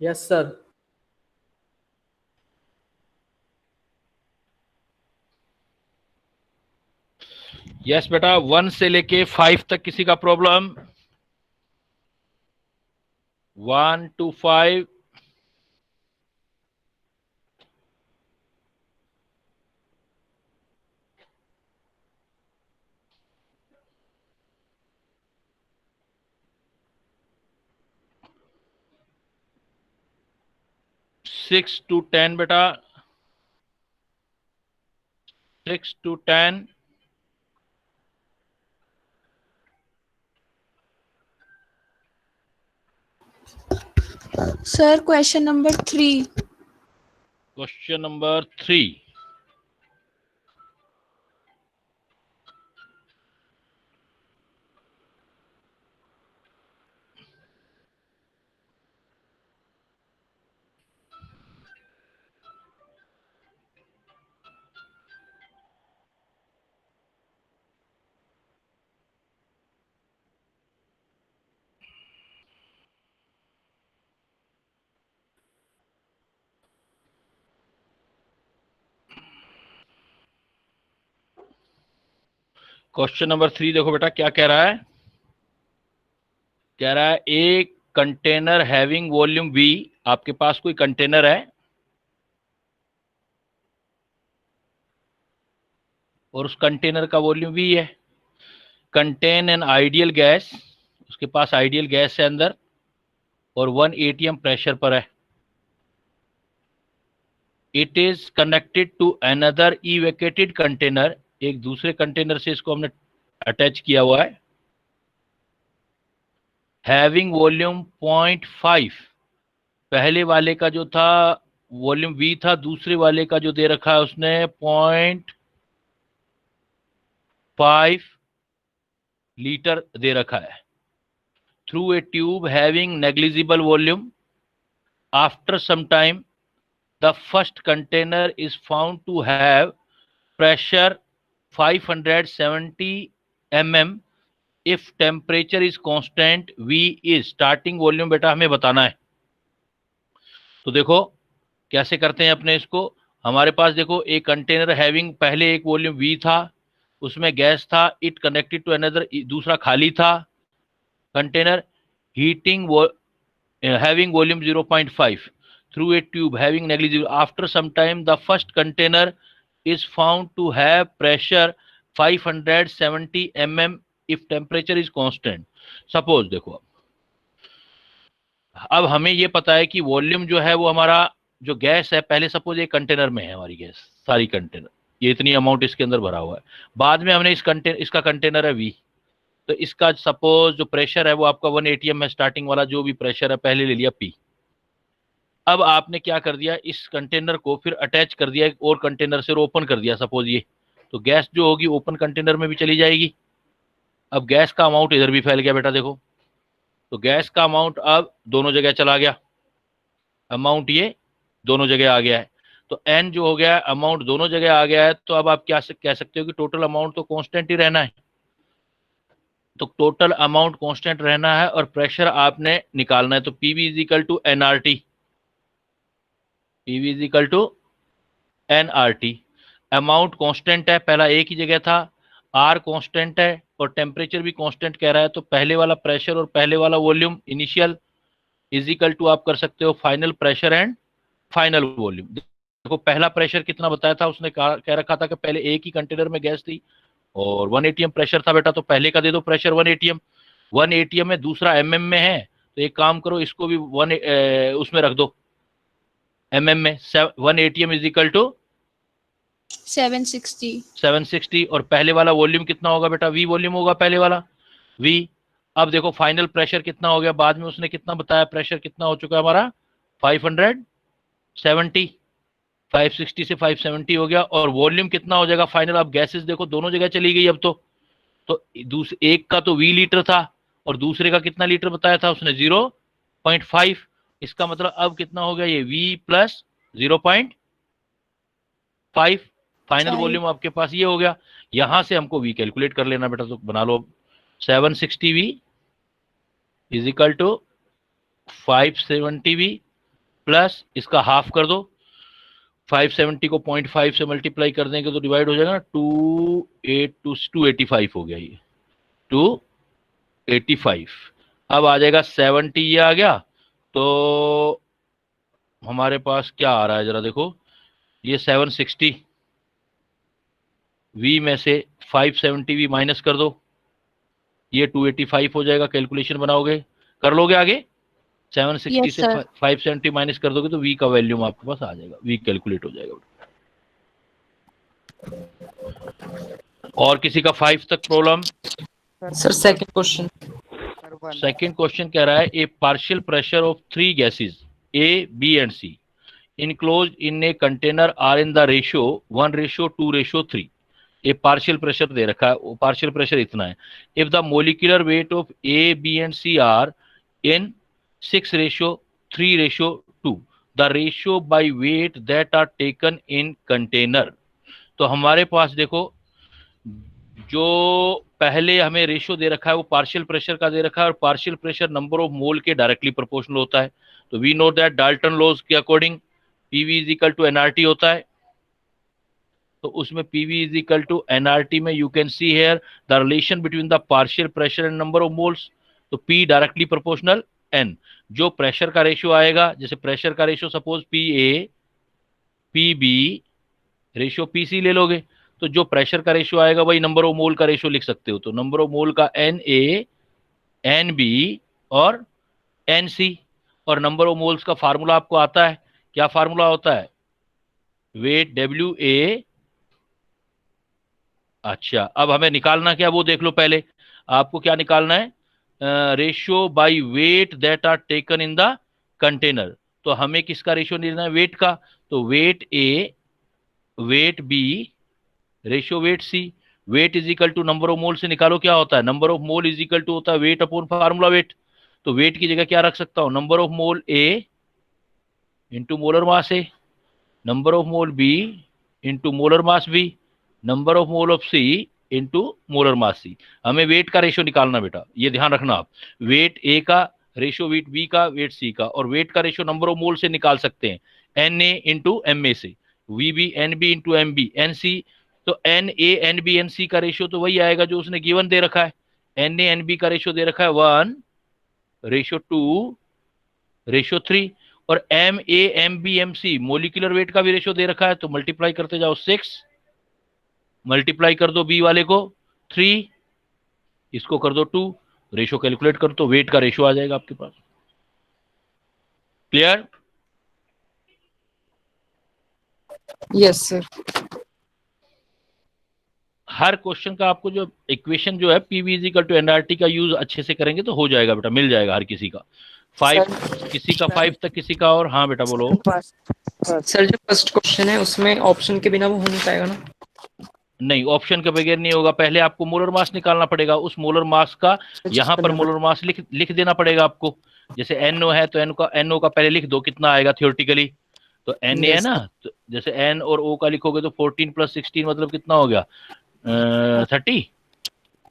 Yes sir. Yes बेटा, 1 से लेके 5 तक किसी का प्रॉब्लम? 1 to 5। सिक्स टू 10 बेटा, 6 to 10। Sir question number 3। Question number 3। Question number 3 देखो बेटा क्या कह रहा है। कह रहा है एक कंटेनर हैविंग वॉल्यूम V। आपके पास कोई कंटेनर है और उस कंटेनर का वॉल्यूम V है। कंटेन एन आइडियल गैस, उसके पास आइडियल गैस है अंदर और 1 atm प्रेशर पर है। It is connected to another evacuated container, एक दूसरे कंटेनर से इसको हमने अटैच किया हुआ है। हैविंग वॉल्यूम 0.5, पहले वाले का जो था वॉल्यूम V था, दूसरे वाले का जो दे रखा है उसने 0.5 लीटर दे रखा है। Through a tube having negligible volume, after some time the first container is found to have pressure 570 mm if temperature is constant. V is starting volume बेटा हमें बताना है। तो देखो कैसे करते हैं अपने इसको। हमारे पास देखो एक कंटेनर हैविंग, पहले एक वॉल्यूम V था, उसमें गैस था, इट कनेक्टेड टू अनदर, दूसरा खाली था container, heating having volume 0.5 through a tube having negligible. After some time, the first container is found to have pressure 570 mm if temperature is constant. Suppose देखो, अब हमें ये पता है कि वॉल्यूम जो है वो हमारा जो गैस है, पहले सपोज एक कंटेनर में है हमारी गैस, सारी कंटेनर, ये इतनी अमाउंट इसके अंदर भरा हुआ है। बाद में हमने इसका कंटेनर है V, तो इसका सपोज जो प्रेशर है वो आपका 1 atm है, स्टार्टिंग वाला जो भी प्रेशर है पहले ले लिया P। अब आपने क्या कर दिया, इस कंटेनर को फिर अटैच कर दिया एक और कंटेनर से और ओपन कर दिया सपोज ये, तो गैस जो होगी ओपन कंटेनर में भी चली जाएगी। अब गैस का अमाउंट इधर भी फैल गया बेटा देखो, तो गैस का अमाउंट अब दोनों जगह चला गया, अमाउंट ये दोनों जगह आ गया है। तो एन जो हो गया है अमाउंट दोनों जगह आ गया है, तो अब आप क्या कह सकते हो कि टोटल अमाउंट तो कांस्टेंट ही रहना है। तो टोटल अमाउंट कांस्टेंट रहना है और प्रेशर आपने निकालना है। तो PV is equal to NRT, PV is equal to NRT. Amount constant है, पहला एक ही जगह था, आर कांस्टेंट है और टेम्परेचर भी कांस्टेंट कह रहा है, तो पहले वाला प्रेशर और पहले वाला volume initial is equal to आप कर सकते हो final pressure and final volume. देखो पहला प्रेशर कितना बताया था उसने, कह रखा था कि पहले एक ही कंटेनर में गैस थी और 1 atm प्रेशर था बेटा, तो पहले का दे दो प्रेशर 1 atm, 1 atm में, दूसरा mm में है, तो एक काम करो इसको भी उसमें रख दो mm में। 1 atm इज इक्वल टू 760 और पहले वाला वॉल्यूम कितना होगा बेटा, V वॉल्यूम होगा पहले वाला V। अब देखो फाइनल प्रेशर कितना हो गया, बाद में उसने कितना बताया, प्रेशर कितना हो चुका है हमारा 570, 560 से 570 हो गया, और वॉल्यूम कितना हो जाएगा फाइनल। अब गैसेस देखो दोनों जगह चली गई अब तो एक का तो V लीटर था और दूसरे का कितना लीटर बताया था उसने 0.5। इसका मतलब अब कितना हो गया ये V प्लस 0.5, फाइनल वॉल्यूम आपके पास ये हो गया। यहां से हमको V कैलकुलेट कर लेना बेटा, तो बना लो 760V is equal to 570V plus इसका हाफ कर दो, 570 को 0.5 से मल्टीप्लाई कर देंगे तो डिवाइड हो जाएगा ना, 285 हो गया ये, 285। अब आ जाएगा 70, ये आ गया तो हमारे पास क्या आ रहा है जरा देखो, ये 760, v में से 570 v माइनस कर दो, ये 285 हो जाएगा। कैलकुलेशन बनाओगे, कर लोगे आगे, 760 Yes, से sir. 570 माइनस कर दोगे तो v का वैल्यूम आपके पास आ जाएगा, v कैलकुलेट हो जाएगा। और किसी का 5 तक problem? Sir second question. Second question कह रहा है a partial pressure of 3 gases A, B and C enclosed in a container are in the ratio 1:2:3। ये पार्शियल प्रेशर दे रखा है, पार्शियल प्रेशर इतना है। If the molecular weight of A, B and C are in 6:3:2, the ratio by weight that are taken in container. तो हमारे पास देखो, जो पहले हमें रेशियो दे रखा है वो पार्शियल प्रेशर का दे रखा है, और partial pressure number of mole के डायरेक्टली प्रोपोर्शनल होता है। तो we know that Dalton laws के according PV is equal to nRT होता है। तो उसमें PV is equal to nRT में you can see here the relation between the partial pressure and number of moles. तो P डायरेक्टली प्रोपोर्शनल N। जो pressure का ratio आएगा, जैसे प्रेशर का ratio suppose PA PB ratio PC ले लोगे, तो जो प्रेशर का रेशियो आएगा वही नंबर ऑफ मोल का रेशियो लिख सकते हो। तो नंबर ऑफ मोल का NA NB और NC। और नंबर ऑफ मोल्स का फार्मूला आपको आता है, क्या फार्मूला होता है? Weight WA। अच्छा, अब हमें निकालना क्या वो देख लो पहले। आपको क्या निकालना है? Ratio by weight that are taken in the container. तो हमें किसका रेशियो लेना है? वेट का। तो weight A weight B ratio weight C। Weight is equal to number of mole से निकालो क्या होता है? Number of mole is equal to होता है वेट अपॉन फार्मूला वेट। तो वेट की जगह क्या रख सकता हूं? Number of mole A into molar mass A, number of mole B into molar mass B, number of mole of C into molar mass C। हमें वेट का ratio निकालना बेटा, ये ध्यान रखना आप। वेट A का रेशियो वेट B का, वेट C का, और वेट का रेशियो नंबर ऑफ मोल से निकाल सकते हैं, NA इंटू MA से, VB NB into MB NC। तो NA NB NC का रेशियो तो वही आएगा जो उसने गिवन दे रखा है। NA NB का रेशियो दे रखा है 1:2:3, और MA MB MC molecular weight का भी रेशियो दे रखा है। तो मल्टीप्लाई करते जाओ 6, मल्टीप्लाई कर दो B वाले को 3, इसको कर दो 2, रेशियो कैलकुलेट कर दो, वेट का रेशियो आ जाएगा आपके पास। क्लियर? Yes sir. हर क्वेश्चन का आपको जो इक्वेशन जो है PV is equal to nRT का यूज अच्छे से करेंगे तो हो जाएगा बेटा, मिल जाएगा हर किसी का। 5, किसी का 5 तक, किसी का। और हाँ बेटा बोलो। सर जो फर्स्ट क्वेश्चन है उसमें ऑप्शन के बिना वो हो नहीं पाएगा ना? नहीं, ऑप्शन के बगैर नहीं होगा। पहले आपको मोलर मास निकालना पड़ेगा, उस मोलर मास का यहाँ पर मोलर मास लिख देना पड़ेगा आपको। जैसे NO है तो NO का पहले लिख दो कितना आएगा थियोरेटिकली। तो Na है ना, तो जैसे N और O का लिखोगे तो 14 + 16 मतलब कितना हो गया? 30।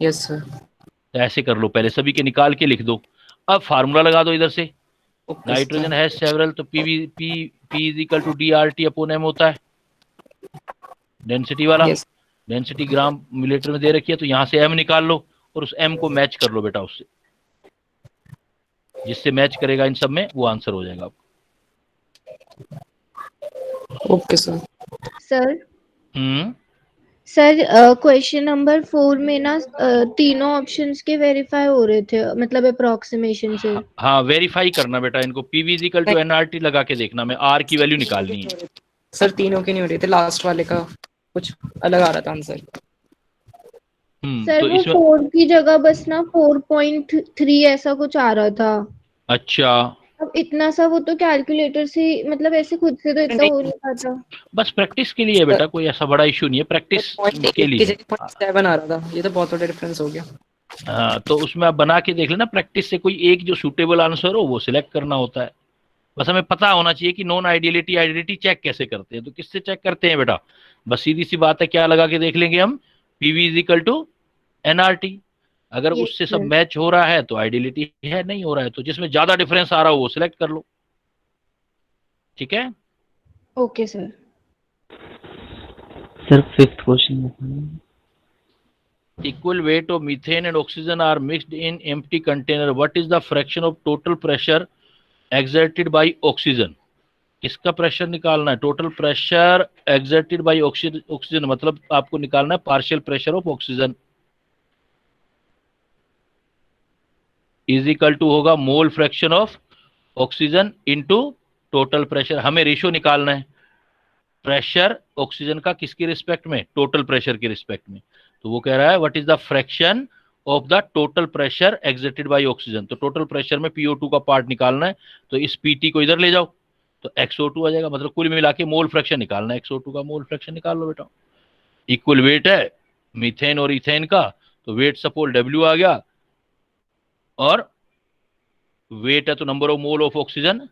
Yes sir. तो ऐसे कर लो, पहले सभी के निकाल के लिख दो। अब फार्मूला लगा दो इधर से। नाइट्रोजन हैज सेवरल, तो P is equal to DRT upon M होता है, डेंसिटी वाला। डेंसिटी ग्राम मिलीलीटर में दे रखी है, तो यहाँ से M निकाल लो और उस M को मैच कर लो बेटा उससे, जिससे मैच करेगा इन सब में वो आंसर हो जाएगा आपको। Okay sir. सर हम्म, सर क्वेश्चन नंबर 4 में ना तीनों ऑप्शंस के वेरीफाई हो रहे थे, मतलब अप्रोक्सीमेशन से। हाँ वेरीफाई करना बेटा इनको, PV is equal to NRT लगा के देखना, मैं R की वैल्यू निकालनी है। सर तीनों के नहीं हो रहे थे, लास्ट वाले का कुछ अलग आ रहा था आंसर। सर तो वो इसमें 4 की जगह बस ना 4.3 ऐसा कुछ आ रहा था। अच्छा, अब इतना सा वो तो कैलकुलेटर से, मतलब ऐसे खुद से तो इतना हो नहीं पाता। बस प्रैक्टिस के लिए है बेटा, कोई ऐसा बड़ा इशू नहीं है, प्रैक्टिस के लिए। 0.7 आ रहा था, ये तो बहुत बड़ा डिफरेंस हो गया। हाँ, तो उसमें आप बना के देख लेना, प्रैक्टिस से कोई एक जो सूटेबल आंसर हो वो सिलेक्ट करना होता है। बस हमें पता होना चाहिए कि नॉन आइडियलिटी आइडेंटिटी चेक कैसे करते हैं। तो किससे चेक करते हैं बेटा? बस सीधी सी बात है, क्या लगा के देख लेंगे हम? PV is equal to NRT. अगर Yes, उससे सब sir. मैच हो रहा है तो आइडियलिटी है, नहीं हो रहा है तो जिसमें ज्यादा डिफरेंस आ रहा हो वो सिलेक्ट कर लो। ठीक है। Okay sir. Sir fifth question. Equal weight of methane and oxygen are mixed in empty container. What is the fraction of total pressure exerted by oxygen? इसका प्रेशर निकालना है। Total pressure exerted by oxygen मतलब आपको निकालना है partial pressure of oxygen is equal to होगा mole fraction of oxygen into total pressure. हमें ratio निकालना है प्रेशर ऑक्सीजन का किसकी रिस्पेक्ट में, टोटल प्रेशर के रिस्पेक्ट में। तो वो कह रहा है what is the fraction of the total pressure exerted by oxygen. तो टोटल प्रेशर में PO2 का पार्ट निकालना है, तो इस PT को इधर ले जाओ तो XO2 आ जाएगा। मतलब कुल मिला के मोल फ्रैक्शन निकालना है, XO2 का मोल फ्रैक्शन निकाल लो बेटा। इक्वल वेट है मीथेन और इथेन का, तो वेट सपोज W आ गया, और वेट है तो number of mole of oxygen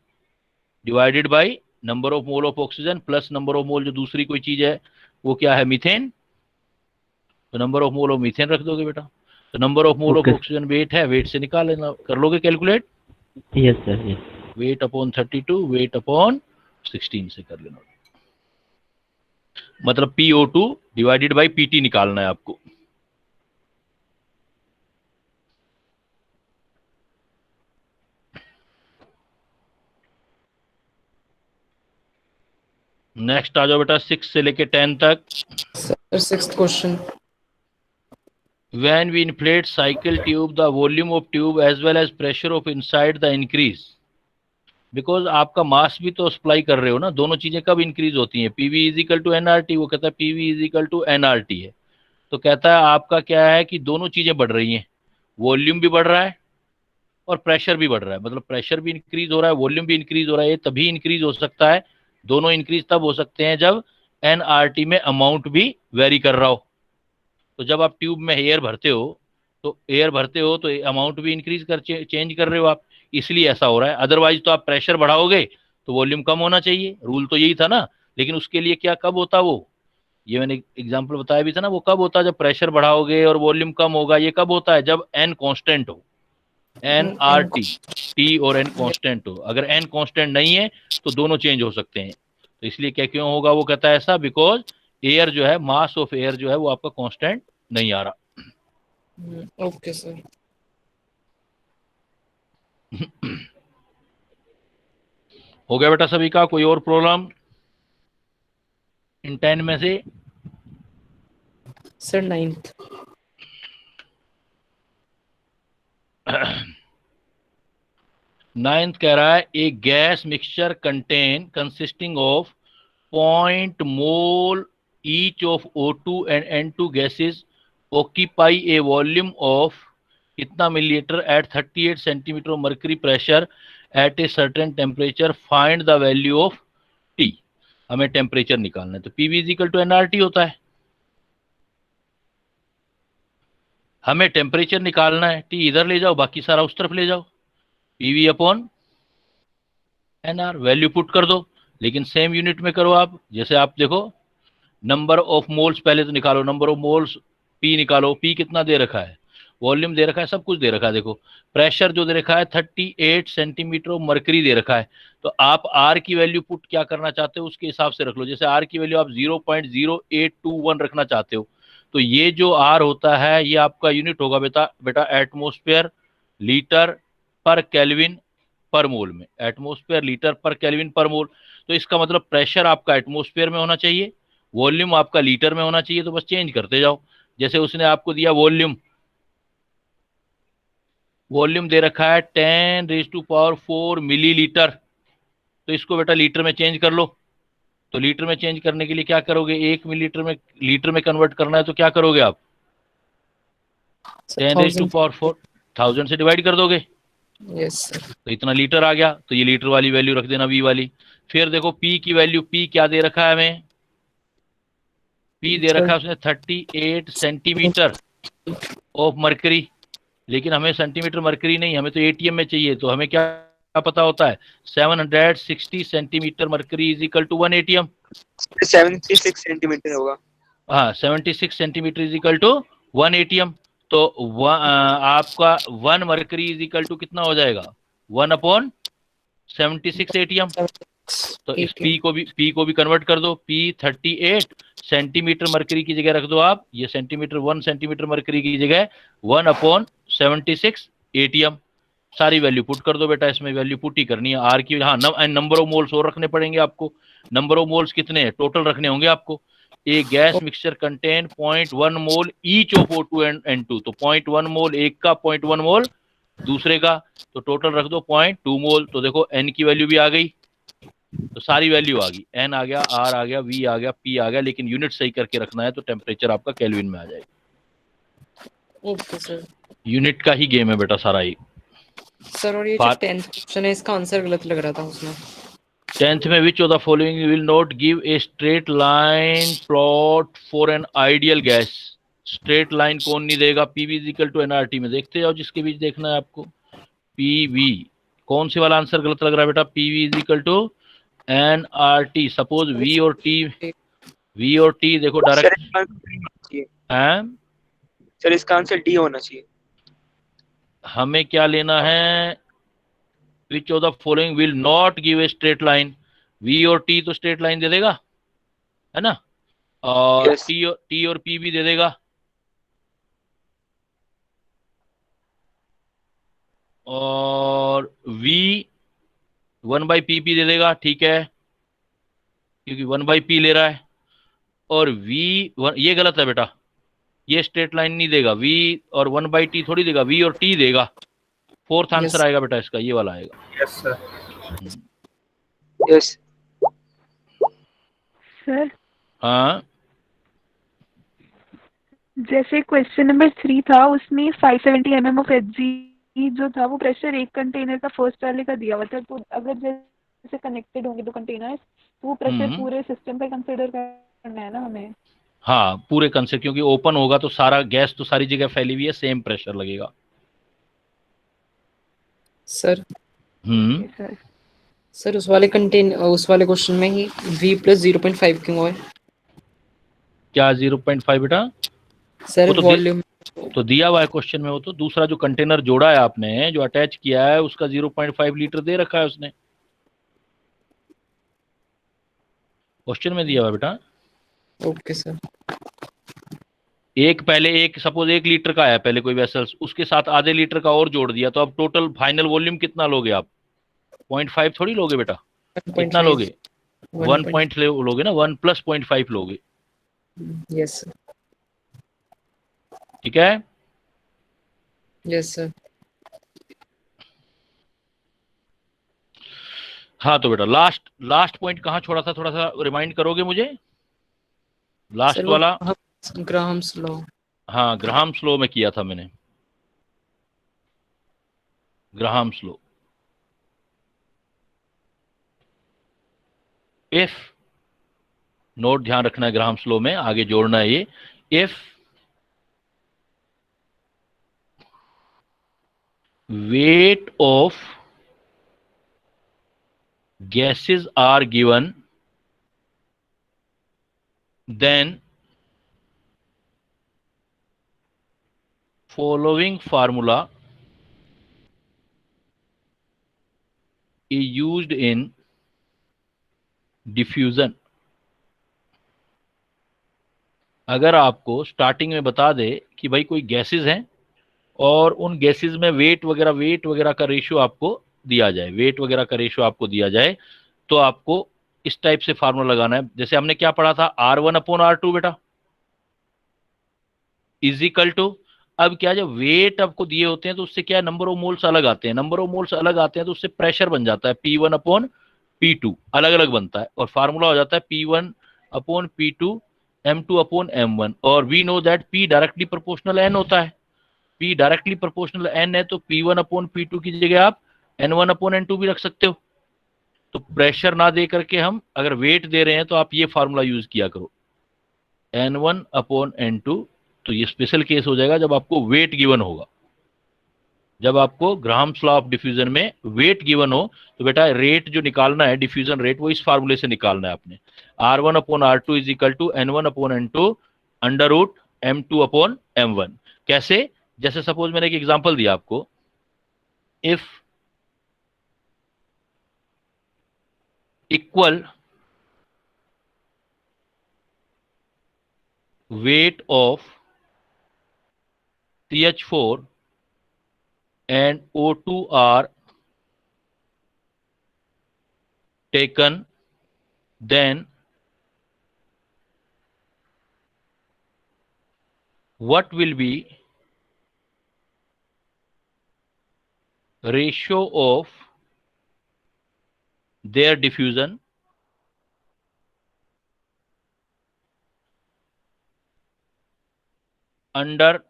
divided by number of mole of oxygen plus number of मोल जो दूसरी कोई चीज है वो क्या है, मीथेन। तो number of mole of methane रख दोगे बेटा। तो number of mole of oxygen weight है, वेट से निकाल लेना, कर लोगे calculate. Yes sir yes. Weight upon 32 weight upon 16 से कर लेना। मतलब PO2 डिवाइडेड बाय PT निकालना है आपको। नेक्स्ट आ जाओ बेटा 6 से लेके 10 तक। Sir sixth question. When we inflate cycle tube, the volume of tube as well as pressure of inside the increase. Because आपका मास भी तो सप्लाई कर रहे हो ना, दोनों चीजें कब इंक्रीज होती हैं, PV is equal to NRT। वो कहता है PV is equal to NRT है, तो कहता है आपका क्या है कि दोनों चीजें बढ़ रही हैं, वॉल्यूम भी बढ़ रहा है और प्रेशर भी बढ़ रहा है। मतलब प्रेशर भी इंक्रीज हो रहा है, वॉल्यूम भी इंक्रीज हो रहा है। ये तभी इंक्रीज हो सकता है, दोनों इंक्रीज तब हो सकते हैं जब NRT में अमाउंट भी वेरी कर रहा हो। तो जब आप ट्यूब में एयर भरते हो तो अमाउंट भी इंक्रीज कर चेंज कर रहे हो आप, इसलिए ऐसा हो रहा है। अदरवाइज तो आप प्रेशर बढ़ाओगे तो वॉल्यूम कम होना चाहिए, रूल तो यही था ना। लेकिन उसके लिए क्या कब होता वो, ये मैंने एग्जांपल बताया भी था ना, वो कब होता है जब प्रेशर बढ़ाओगे और वॉल्यूम कम होगा। ये कब होता है, जब N कांस्टेंट हो, NRT, T और N कांस्टेंट हो। अगर N कांस्टेंट नहीं है तो दोनों चेंज हो सकते हैं। तो इसलिए क्या क्यों होगा, वो कहता है ऐसा बिकॉज एयर जो है, मास ऑफ एयर जो है वो आपका कांस्टेंट नहीं आ रहा। Okay sir. हो गया बेटा सभी का, कोई और प्रॉब्लम इन 10 में से? Sir ninth. नाइन्थ कह रहा है a gas mixture consisting of 0.0 mole each of O2 and N2 gases occupy a volume of कितना millilitre at 38 centimetre of mercury pressure at a certain temperature, find the value of T। हमें temperature निकालना है, तो PV is equal to NRT होता है। हमें temperature निकालना है, T इधर ले जाओ, बाकी सारा उस तरफ ले जाओ, PV upon NR, value put कर दो। लेकिन सेम यूनिट में करो आप, जैसे आप देखो नंबर ऑफ मोल्स पहले तो निकालो, नंबर ऑफ मोल्स P निकालो, P कितना दे रखा है, वॉल्यूम दे रखा है, सब कुछ दे रखा है। देखो प्रेशर जो दे रखा है 38 सेंटीमीटर ऑफ मर्करी दे रखा है। तो आप R की वैल्यू पुट क्या करना चाहते हो उसके हिसाब से रख लो। जैसे R की वैल्यू आप 0.0821 रखना चाहते हो, तो ये जो R होता है ये आपका यूनिट होगा बेटा एटमोस्फेयर लीटर पर केल्विन पर मोल में, एटमोस्फेयर लीटर पर केल्विन पर मोल। तो इसका मतलब प्रेशर आपका एटमोस्फेयर में होना चाहिए, वॉल्यूम आपका लीटर में होना चाहिए। तो बस चेंज करते जाओ। जैसे उसने आपको दिया वॉल्यूम दे रखा है 10⁴ मिलीलीटर, तो इसको बेटा लीटर में चेंज कर लो। तो लीटर में चेंज करने के लिए क्या करोगे, 1 मिलीलीटर में लीटर में कन्वर्ट करना है तो क्या करोगे आप, 10⁴ 1000 से डिवाइड कर दोगे। Yes sir. तो इतना लीटर आ गया, तो ये लीटर वाली वैल्यू रख देना V वाली। फिर देखो P की वैल्यू, P क्या दे रखा है हमें, P दे रखा है उसने 38 सेंटीमीटर ऑफ मर्करी। लेकिन हमें सेंटीमीटर मर्करी नहीं, हमें तो ATM में चाहिए। तो हमें क्या पता होता है, 760 centimetre mercury is equal to 1 ATM। 76 centimetre होगा। हाँ 76 centimetre is equal to 1 ATM। तो आपका 1 मर्करी इज इक्वल टू कितना हो जाएगा, 1/76 ATM। तो इस P को भी कन्वर्ट कर दो। P 38 सेंटीमीटर मरकरी की जगह रख दो आप, ये सेंटीमीटर 1 सेंटीमीटर मरकरी की जगह 1/76 ATM। सारी वैल्यू पुट कर दो बेटा, इसमें वैल्यू पुट ही करनी है आर की। हाँ, नंबर ऑफ मोल्स और रखने पड़ेंगे आपको। नंबर ऑफ मोल्स कितने हैं टोटल रखने होंगे आपको। A gas mixture contain 0.1 mole each of O2 and N2, तो 0.1 मोल एक का, 0.1 मोल दूसरे का, तो टोटल रख दो 0.2 मोल। तो देखो N की वैल्यू भी आ गई, तो सारी वैल्यू आ गई, N आ गया, R आ गया, V आ गया, P आ गया, लेकिन यूनिट सही करके रखना है तो टेम्परेचर आपका केल्विन में आ जाएगा। Okay sir. यूनिट का ही गेम है बेटा सारा ही। सर और ये जो 10th क्वेश्चन है इसका आंसर गलत लग रहा था उसमें। 10th में विच of the following will not give a straight line plot for an ideal gas. Straight line कौन नहीं देगा? PV इक्वल टू NRT में देखते जाओ, जिसके बीच देखना है आपको। PV कौन से वाला आंसर गलत लग रहा है बेटा? PV equal to NRT। Suppose V और T देखो डायरेक्ट है। सर इसका आंसर डी होना चाहिए। हमें क्या लेना है? Which of the following will not give a straight line. V और T तो स्ट्रेट लाइन दे देगा, है ना, और Yes. T और P भी दे देगा, और V 1/PP दे देगा, ठीक है, क्योंकि 1/P ले रहा है। और ये गलत है बेटा, ये स्ट्रेट लाइन नहीं देगा। V और 1/T थोड़ी देगा, V और T देगा। फोर्थ आंसर आएगा बेटा इसका, ये वाला आएगा। Yes sir. यस सर हाँ, जैसे क्वेश्चन नंबर 3 था उसमें 570 mm ऑफ Hg जो था वो प्रेशर एक कंटेनर का फर्स्ट वाले का दिया हुआ था, तो अगर जैसे कनेक्टेड होंगे तो कंटेनर्स, तो वो प्रेशर पूरे सिस्टम पे कंसीडर करना है ना हमें। हाँ पूरे कंसेप्ट, क्योंकि ओपन होगा तो सारा गैस तो सारी जगह फैली हुई है, सेम प्रेशर लगेगा। सर सर सर उस वाले क्वेश्चन में ही V प्लस 0.5 क्यों है? क्या 0.5 बेटा? सर वो तो वॉल्यूम तो दिया हुआ है क्वेश्चन में, वो तो दूसरा जो कंटेनर जोड़ा है आपने, जो अटैच किया है, उसका 0.5 लीटर दे रखा है उसने, क्वेश्चन में दिया हुआ है बेटा। Okay sir. एक सपोज 1 लीटर का है पहले कोई वेसल्स, उसके साथ आधे लीटर का और जोड़ दिया, तो अब टोटल फाइनल वॉल्यूम कितना लोगे आप? 0.5 थोड़ी लोगे बेटा, कितना लोगे? 1 पॉइंट लोगे ना, 1 + 0.5 लोगे, यस सर। ठीक है। Yes sir. हाँ तो बेटा लास्ट पॉइंट कहाँ छोड़ा था, थोड़ा सा रिमाइंड करोगे मुझे? लास्ट वाला ग्राहम्स लॉ। हाँ, ग्राहम्स लॉ में किया था मैंने, ग्राहम्स लॉ। इफ नोट ध्यान रखना है, ग्राहम्स लॉ में आगे जोड़ना है ये। If weight of gases are given, then following formula is used in diffusion। अगर आपको स्टार्टिंग में बता दे कि भाई कोई गैसेस हैं और उन गैसेस में वेट वगैरह का रेशियो आपको दिया जाए, वेट वगैरह का रेशियो आपको दिया जाए, तो आपको इस टाइप से फार्मूला लगाना है। जैसे हमने क्या पढ़ा था, R1/R2 बेटा इज इक्वल टू, अब क्या, जब वेट आपको दिए होते हैं तो उससे क्या, नंबर ऑफ मोल्स अलग आते हैं, नंबर ऑफ मोल्स अलग आते हैं तो उससे प्रेशर बन जाता है P1/P2 अलग अलग बनता है, और फार्मूला हो जाता है P1/P2 M2/M1। और we know that P directly proportional N होता है, P डायरेक्टली प्रोपोर्शनल N है, तो P1/P2 की जगह आप N1/N2 भी रख सकते हो। तो प्रेशर ना दे करके हम अगर वेट दे रहे हैं तो आप ये फार्मूला यूज किया करो, N1/N2। तो ये स्पेशल केस हो जाएगा जब आपको वेट गिवन होगा, जब आपको ग्राहम्स लॉ ऑफ डिफ्यूजन में वेट गिवन हो, तो बेटा रेट जो निकालना है, डिफ्यूजन रेट, वो इस फार्मूले से निकालना है आपने। R1/R2 is equal to N1/N2 √M2/M1। कैसे? जैसे सपोज मैंने एक एग्जांपल दिया आपको, if equal weight of CH4 and O2 are taken, then what will be ratio of their diffusion under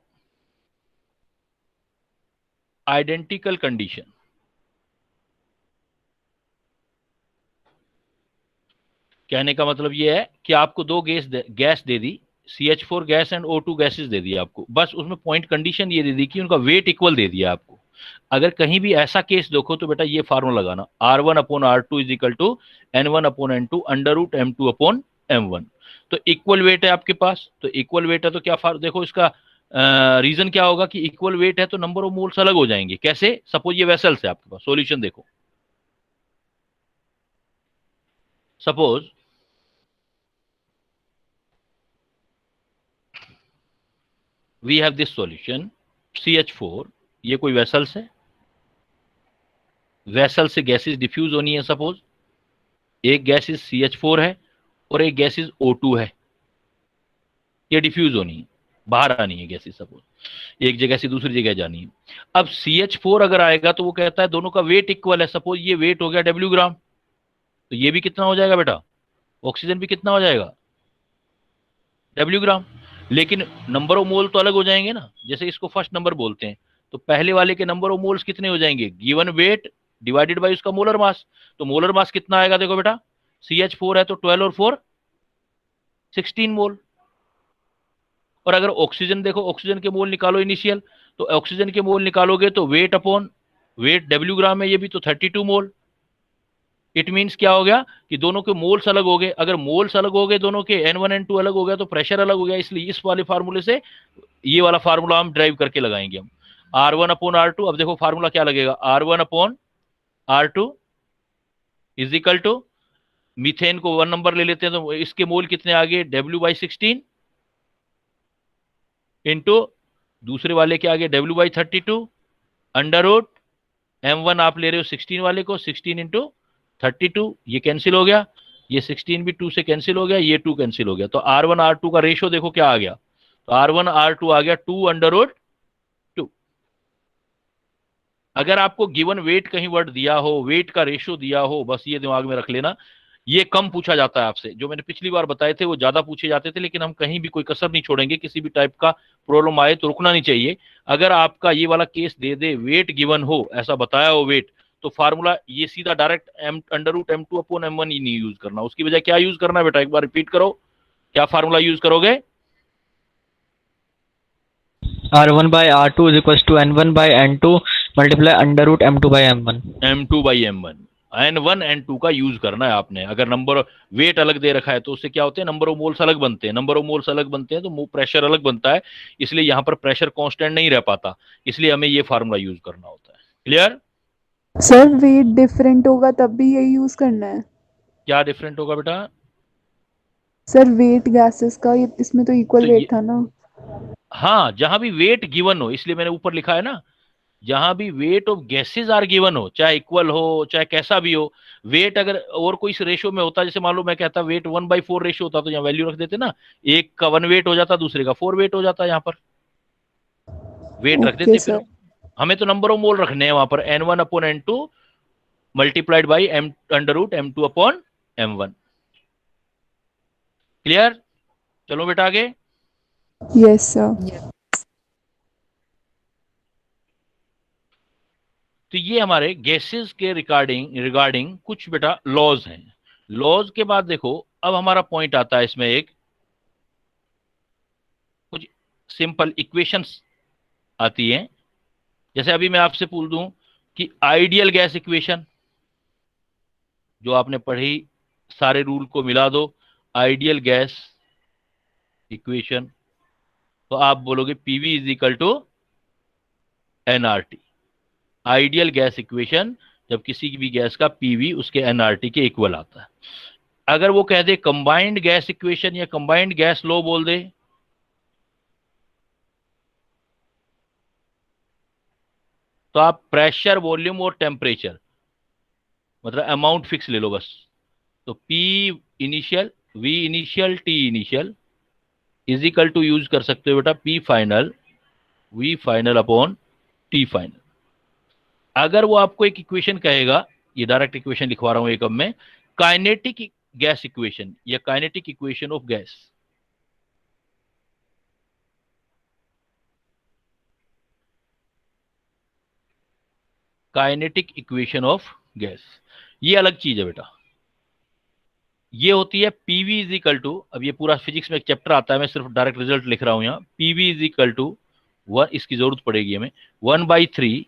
identical condition? कहने का मतलब ये है कि आपको दो गैस दे दी, CH4 gas and O2 gases दे दी आपको, बस उसमें पॉइंट कंडीशन ये दे दी कि उनका वेट इक्वल दे दिया आपको। अगर कहीं भी ऐसा केस देखो तो बेटा ये फार्मूला लगाना, R1/R2 is equal to N1/N2 √M2/M1। तो इक्वल वेट है आपके पास, तो इक्वल वेट है तो क्या देखो इसका रीजन क्या होगा कि इक्वल वेट है तो नंबर ऑफ मोल्स अलग हो जाएंगे। कैसे? सपोज ये वेसल्स है आपके पास, सॉल्यूशन देखो, suppose we have this solution CH4, ये कोई वेसल्स है, वेसल से गैसेस डिफ्यूज होनी है। सपोज एक गैसेस CH4 है और एक गैसेस O2 है, ये डिफ्यूज होनी है, बाहर आनी है गैसेस, सपोज एक जगह से दूसरी जगह जानी है। अब CH4 अगर आएगा तो वो कहता है दोनों का वेट इक्वल है। सपोज ये वेट हो गया W ग्राम, तो ये भी कितना हो जाएगा बेटा, ऑक्सीजन भी कितना हो जाएगा, W ग्राम। लेकिन नंबर ऑफ मोल तो अलग हो जाएंगे ना, जैसे इसको फर्स्ट नंबर बोलते हैं, तो पहले वाले के नंबर ऑफ मोल्स कितने हो जाएंगे, गिवन वेट डिवाइडेड बाय उसका मोलर मास। तो मोलर मास कितना आएगा, देखो बेटा CH4 है तो 12 और 4 16 मोल। और अगर ऑक्सीजन देखो, ऑक्सीजन के मोल निकालो इनिशियल, तो ऑक्सीजन के मोल निकालोगे तो वेट अपॉन वेट W ग्राम है, ये भी तो 32 मोल। इट मीन्स क्या हो गया कि दोनों के मोल्स अलग हो गए। अगर मोल्स अलग हो गए दोनों के, N1 N2 अलग हो गया तो प्रेशर अलग हो गया। इसलिए इस वाले फार्मूले से ये वाला फार्मूला हम ड्राइव करके लगाएंगे हम, R1/R2। अब देखो फार्मूला क्या लगेगा, R1/R2 is equal to, methane को 1 नंबर ले लेते हैं तो इसके मोल कितने आ गए, W/16 इंटू दूसरे वाले के आगे W/32 अंडर रूट M1 आप ले रहे हो 16 वाले को, 16 इंटू 32, ये कैंसिल हो गया, ये 16 भी 2 से कैंसिल हो गया, ये 2 कैंसिल हो गया। तो R1/R2 का रेशियो देखो क्या आ गया, तो R1/R2 आ गया 2/√2। अगर आपको गिवन वेट कहीं वर्ड दिया हो, वेट का रेशियो दिया हो, बस ये दिमाग में रख लेना, ये कम पूछा जाता है आपसे। जो मैंने पिछली बार बताए थे वो ज्यादा पूछे जाते थे, लेकिन हम कहीं भी कोई कसर नहीं छोड़ेंगे, किसी भी टाइप का प्रॉब्लम आए तो रुकना नहीं चाहिए। अगर आपका ये वाला केस दे दे, वेट गिवन हो, ऐसा बताया हो वेट, तो फार्मूला ये सीधा डायरेक्ट √M2/M1 ही नहीं यूज करना, उसकी वजह क्या यूज करना है बेटा, एक बार रिपीट करो, क्या फार्मूला यूज करोगे, R1/R2 is equals to N1/N2 multiply under root M2/M1। M2/M1, N1 N2 का यूज करना है आपने। अगर नंबर वेट अलग दे रखा है तो उससे क्या होते हैं, नंबर ऑफ मोल्स अलग बनते हैं, नंबर ऑफ मोल्स अलग बनते हैं तो प्रेशर अलग बनता है, इसलिए यहां पर प्रेशर कांस्टेंट नहीं रह पाता, इसलिए हमें ये फार्मूला यूज करना होता है। क्लियर? सर वेट डिफरेंट होगा तब भी यही यूज करना है? क्या डिफरेंट होगा बेटा? सर वेट गैसेस का, इसमें तो इक्वल तो वेट था ना। हाँ, जहां भी वेट गिवन हो, इसलिए मैंने ऊपर लिखा है ना, जहां भी weight of gases are given हो, चाहे इक्वल हो चाहे कैसा भी हो, वेट अगर और कोई इस रेशियो में होता, जैसे मान लो मैं कहता वेट 1/4 रेशियो होता, तो यहाँ वैल्यू रख देते ना, एक का 1 वेट हो जाता, दूसरे का 4 वेट हो जाता, यहाँ पर वेट रख देते। फिर हमें तो नंबर ऑफ मोल रखने हैं वहां पर, N1/N2 multiplied by M2/M1। Clear? चलो बेटा आगे। Yes sir. तो ये हमारे गैसेस के रिगार्डिंग कुछ बेटा लॉज हैं। लॉज के बाद देखो अब हमारा पॉइंट आता है इसमें, एक कुछ सिंपल इक्वेशंस आती हैं। जैसे अभी मैं आपसे पूछ दूं कि आइडियल गैस इक्वेशन जो आपने पढ़ी, सारे रूल को मिला दो, आइडियल गैस इक्वेशन, तो आप बोलोगे PV is equal to nRT। Ideal gas equation जब किसी भी गैस का पीवी उसके एनआरटी के इक्वल आता है। अगर वो कह दे कंबाइंड गैस इक्वेशन या कंबाइंड गैस लॉ बोल दे, तो आप प्रेशर, वॉल्यूम और टेम्परेचर मतलब अमाउंट फिक्स ले लो बस। तो P initial, V initial, T initial is equal to use कर सकते हो बेटा P final V final upon T final. अगर वो आपको एक इक्वेशन कहेगा, ये डायरेक्ट इक्वेशन लिखवा रहा हूं एक अब मैं, काइनेटिक गैस इक्वेशन या kinetic equation of gas, kinetic equation of gas, ये अलग चीज है बेटा। ये होती है पीवी इज इक्वल टू, अब ये पूरा फिजिक्स में एक चैप्टर आता है, मैं सिर्फ डायरेक्ट रिजल्ट लिख रहा हूं यहाँ। PV is equal to one, इसकी जरूरत पड़ेगी हमें, 1/3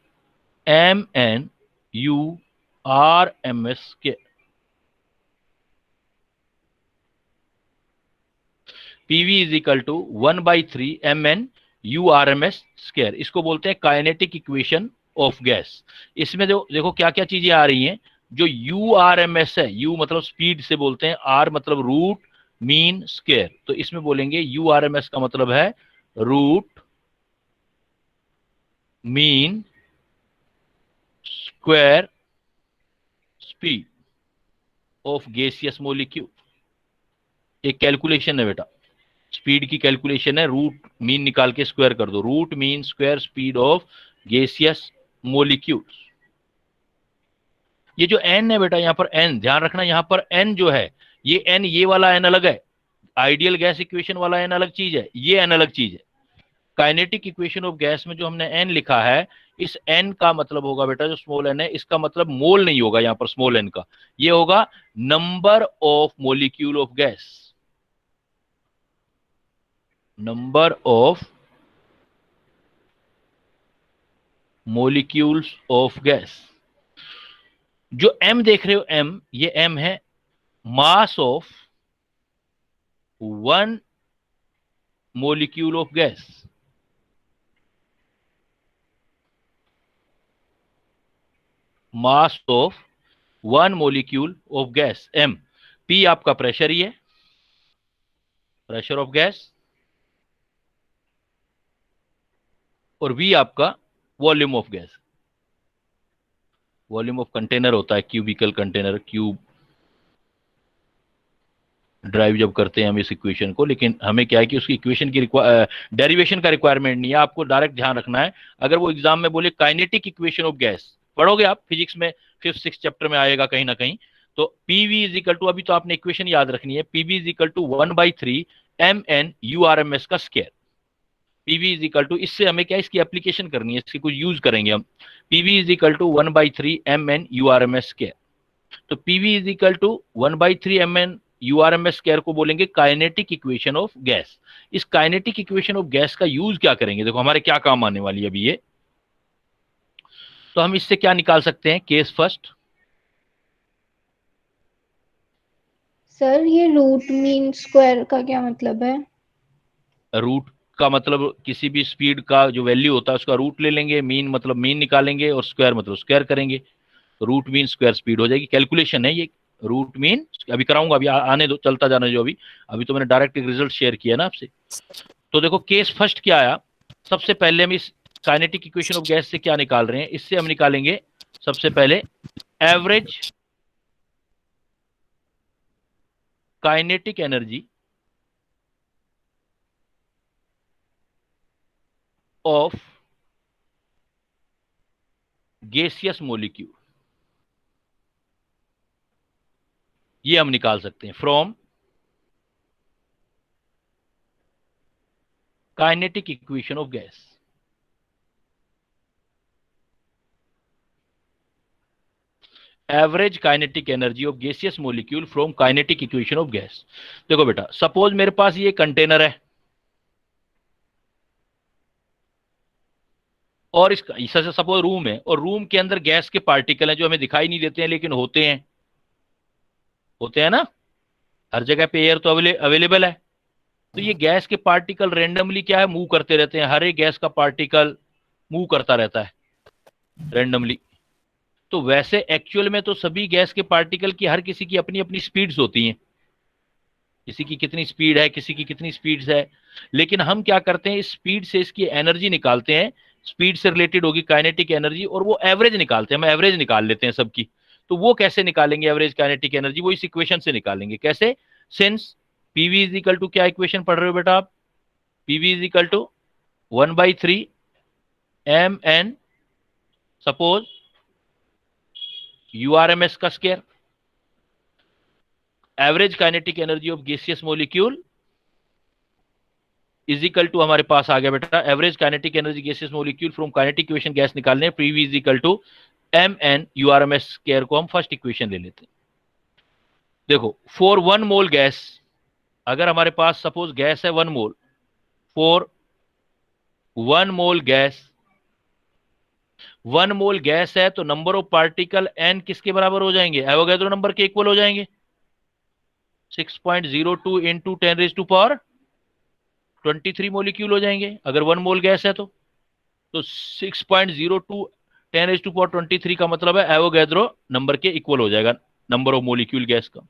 MN URMS के। पीवी is equal to 1/3 MN URMS square, इसको बोलते हैं काइनेटिक इक्वेशन ऑफ गैस। इसमें देखो क्या क्या चीजें आ रही हैं। जो URMS है, U मतलब स्पीड से बोलते हैं, R मतलब रूट मीन स्क्वायर, तो इसमें बोलेंगे URMS का मतलब है root mean square speed of gaseous molecule. एक कैलकुलेशन है बेटा, स्पीड की कैलकुलेशन है, रूट मीन निकाल के स्क्वायर कर दो, root mean square speed of gaseous molecules. ये जो n है बेटा, यहां पर n ध्यान रखना, यहां पर n जो है ये n, ये वाला n अलग है, आइडियल गैस इक्वेशन वाला n अलग चीज है, ये n अलग चीज है। काइनेटिक इक्वेशन ऑफ गैस में जो हमने n लिखा है, इस n का मतलब होगा बेटा, जो स्मॉल n है इसका मतलब मोल नहीं होगा यहां पर स्मॉल n का, ये होगा number of molecule of gas, number of molecules of gas. जो m देख रहे हो m, ये m है mass of one molecule of gas. Mass of one molecule of gas m। p आपका प्रेशर ही है, प्रेशर ऑफ गैस, और v आपका volume of gas. Volume of container होता है, क्यूबिकल कंटेनर, क्यूब ड्राइव जब करते हैं हम इस इक्वेशन को, लेकिन हमें क्या है कि उसकी इक्वेशन की डेरिवेशन का रिक्वायरमेंट नहीं है, आपको डायरेक्ट ध्यान रखना है। अगर वो एग्जाम में बोले काइनेटिक इक्वेशन ऑफ गैस, पढ़ोगे आप फिजिक्स में 5th-6th चैप्टर में आएगा कहीं ना कहीं, तो पीवी इज इक्वल टू, अभी तो आपने इक्वेशन याद रखनी है, PV is equal to 1/3 MN URMS का square. PV is equal to, इससे हमें क्या इसकी एप्लीकेशन करनी है, इसकी कुछ यूज करेंगे हम। PV is equal to 1/3 MN URMS square. तो PV is equal to 1/3 MN URMS square को बोलेंगे काइनेटिक इक्वेशन ऑफ गैस। इस काइनेटिक इक्वेशन ऑफ गैस का यूज क्या करेंगे, देखो हमारे क्या काम आने वाली है अभी ये। तो हम इससे क्या निकाल सकते हैं, केस फर्स्ट। सर ये रूट मीन स्क्वायर का क्या मतलब है? रूट का मतलब किसी भी स्पीड का जो वैल्यू होता है उसका रूट ले लेंगे, मीन मतलब मीन निकालेंगे, और स्क्वायर मतलब स्क्वायर करेंगे। रूट मीन स्क्वायर स्पीड हो जाएगी, कैलकुलेशन है ये। रूट मीन अभी कराऊंगा, अभी आने दो, चलता जाना जो अभी तो मैंने डायरेक्ट एक रिजल्ट शेयर किया ना आपसे। तो देखो केस फर्स्ट क्या आया, सबसे पहले हम इस काइनेटिक इक्वेशन ऑफ गैस से क्या निकाल रहे हैं, इससे हम निकालेंगे सबसे पहले average kinetic energy of gaseous molecule, ये हम निकाल सकते हैं from kinetic equation of gas. Average kinetic energy of gaseous molecule from kinetic equation of gas. देखो बेटा, सपोज मेरे पास ये कंटेनर है, और इसका सपोज रूम है, और रूम के अंदर गैस के पार्टिकल हैं जो हमें दिखाई नहीं देते हैं लेकिन होते हैं ना, हर जगह पे एयर तो अवेलेबल है। तो ये गैस के पार्टिकल रेंडमली क्या है, मूव करते रहते हैं, हर एक गैस का पार्टिकल मूव करता रहता है रेंडमली। तो वैसे एक्चुअल में तो सभी गैस के पार्टिकल की हर किसी की अपनी अपनी स्पीड्स होती हैं, किसी की कितनी स्पीड है, किसी की कितनी स्पीड्स है, लेकिन हम क्या करते हैं, इस स्पीड से इसकी एनर्जी निकालते हैं, स्पीड से रिलेटेड होगी काइनेटिक एनर्जी, और वो एवरेज निकालते हैं, हम एवरेज निकाल लेते हैं सबकी। तो वो कैसे निकालेंगे एवरेज काइनेटिक एनर्जी, वो इस इक्वेशन से निकालेंगे। कैसे? Since PV is equal to, क्या इक्वेशन पढ़ रहे हो बेटा आप, PV is equal to 1/3 mn, suppose URMS का square, average kinetic energy of gaseous molecule is equal to, हमारे पास आ गया बेटा average kinetic energy gaseous molecule from kinetic equation gas निकालने, PV is equal to mn URMS square को हम first equation ले लेते हैं। देखो फॉर 1 मोल गैस, अगर हमारे पास सपोज गैस है 1 mole, for 1 mole gas, 1 mole gas है तो नंबर ऑफ पार्टिकल n किसके बराबर हो जाएंगे, एवोगैड्रो नंबर के इक्वल हो जाएंगे, 6.02 इंटू 10⁻23 मोलिक्यूल हो जाएंगे अगर 1 मोल गैस है तो 6.02 10⁻23 का मतलब है एवोगैड्रो नंबर के इक्वल हो जाएगा नंबर ऑफ मोलिक्यूल गैस का।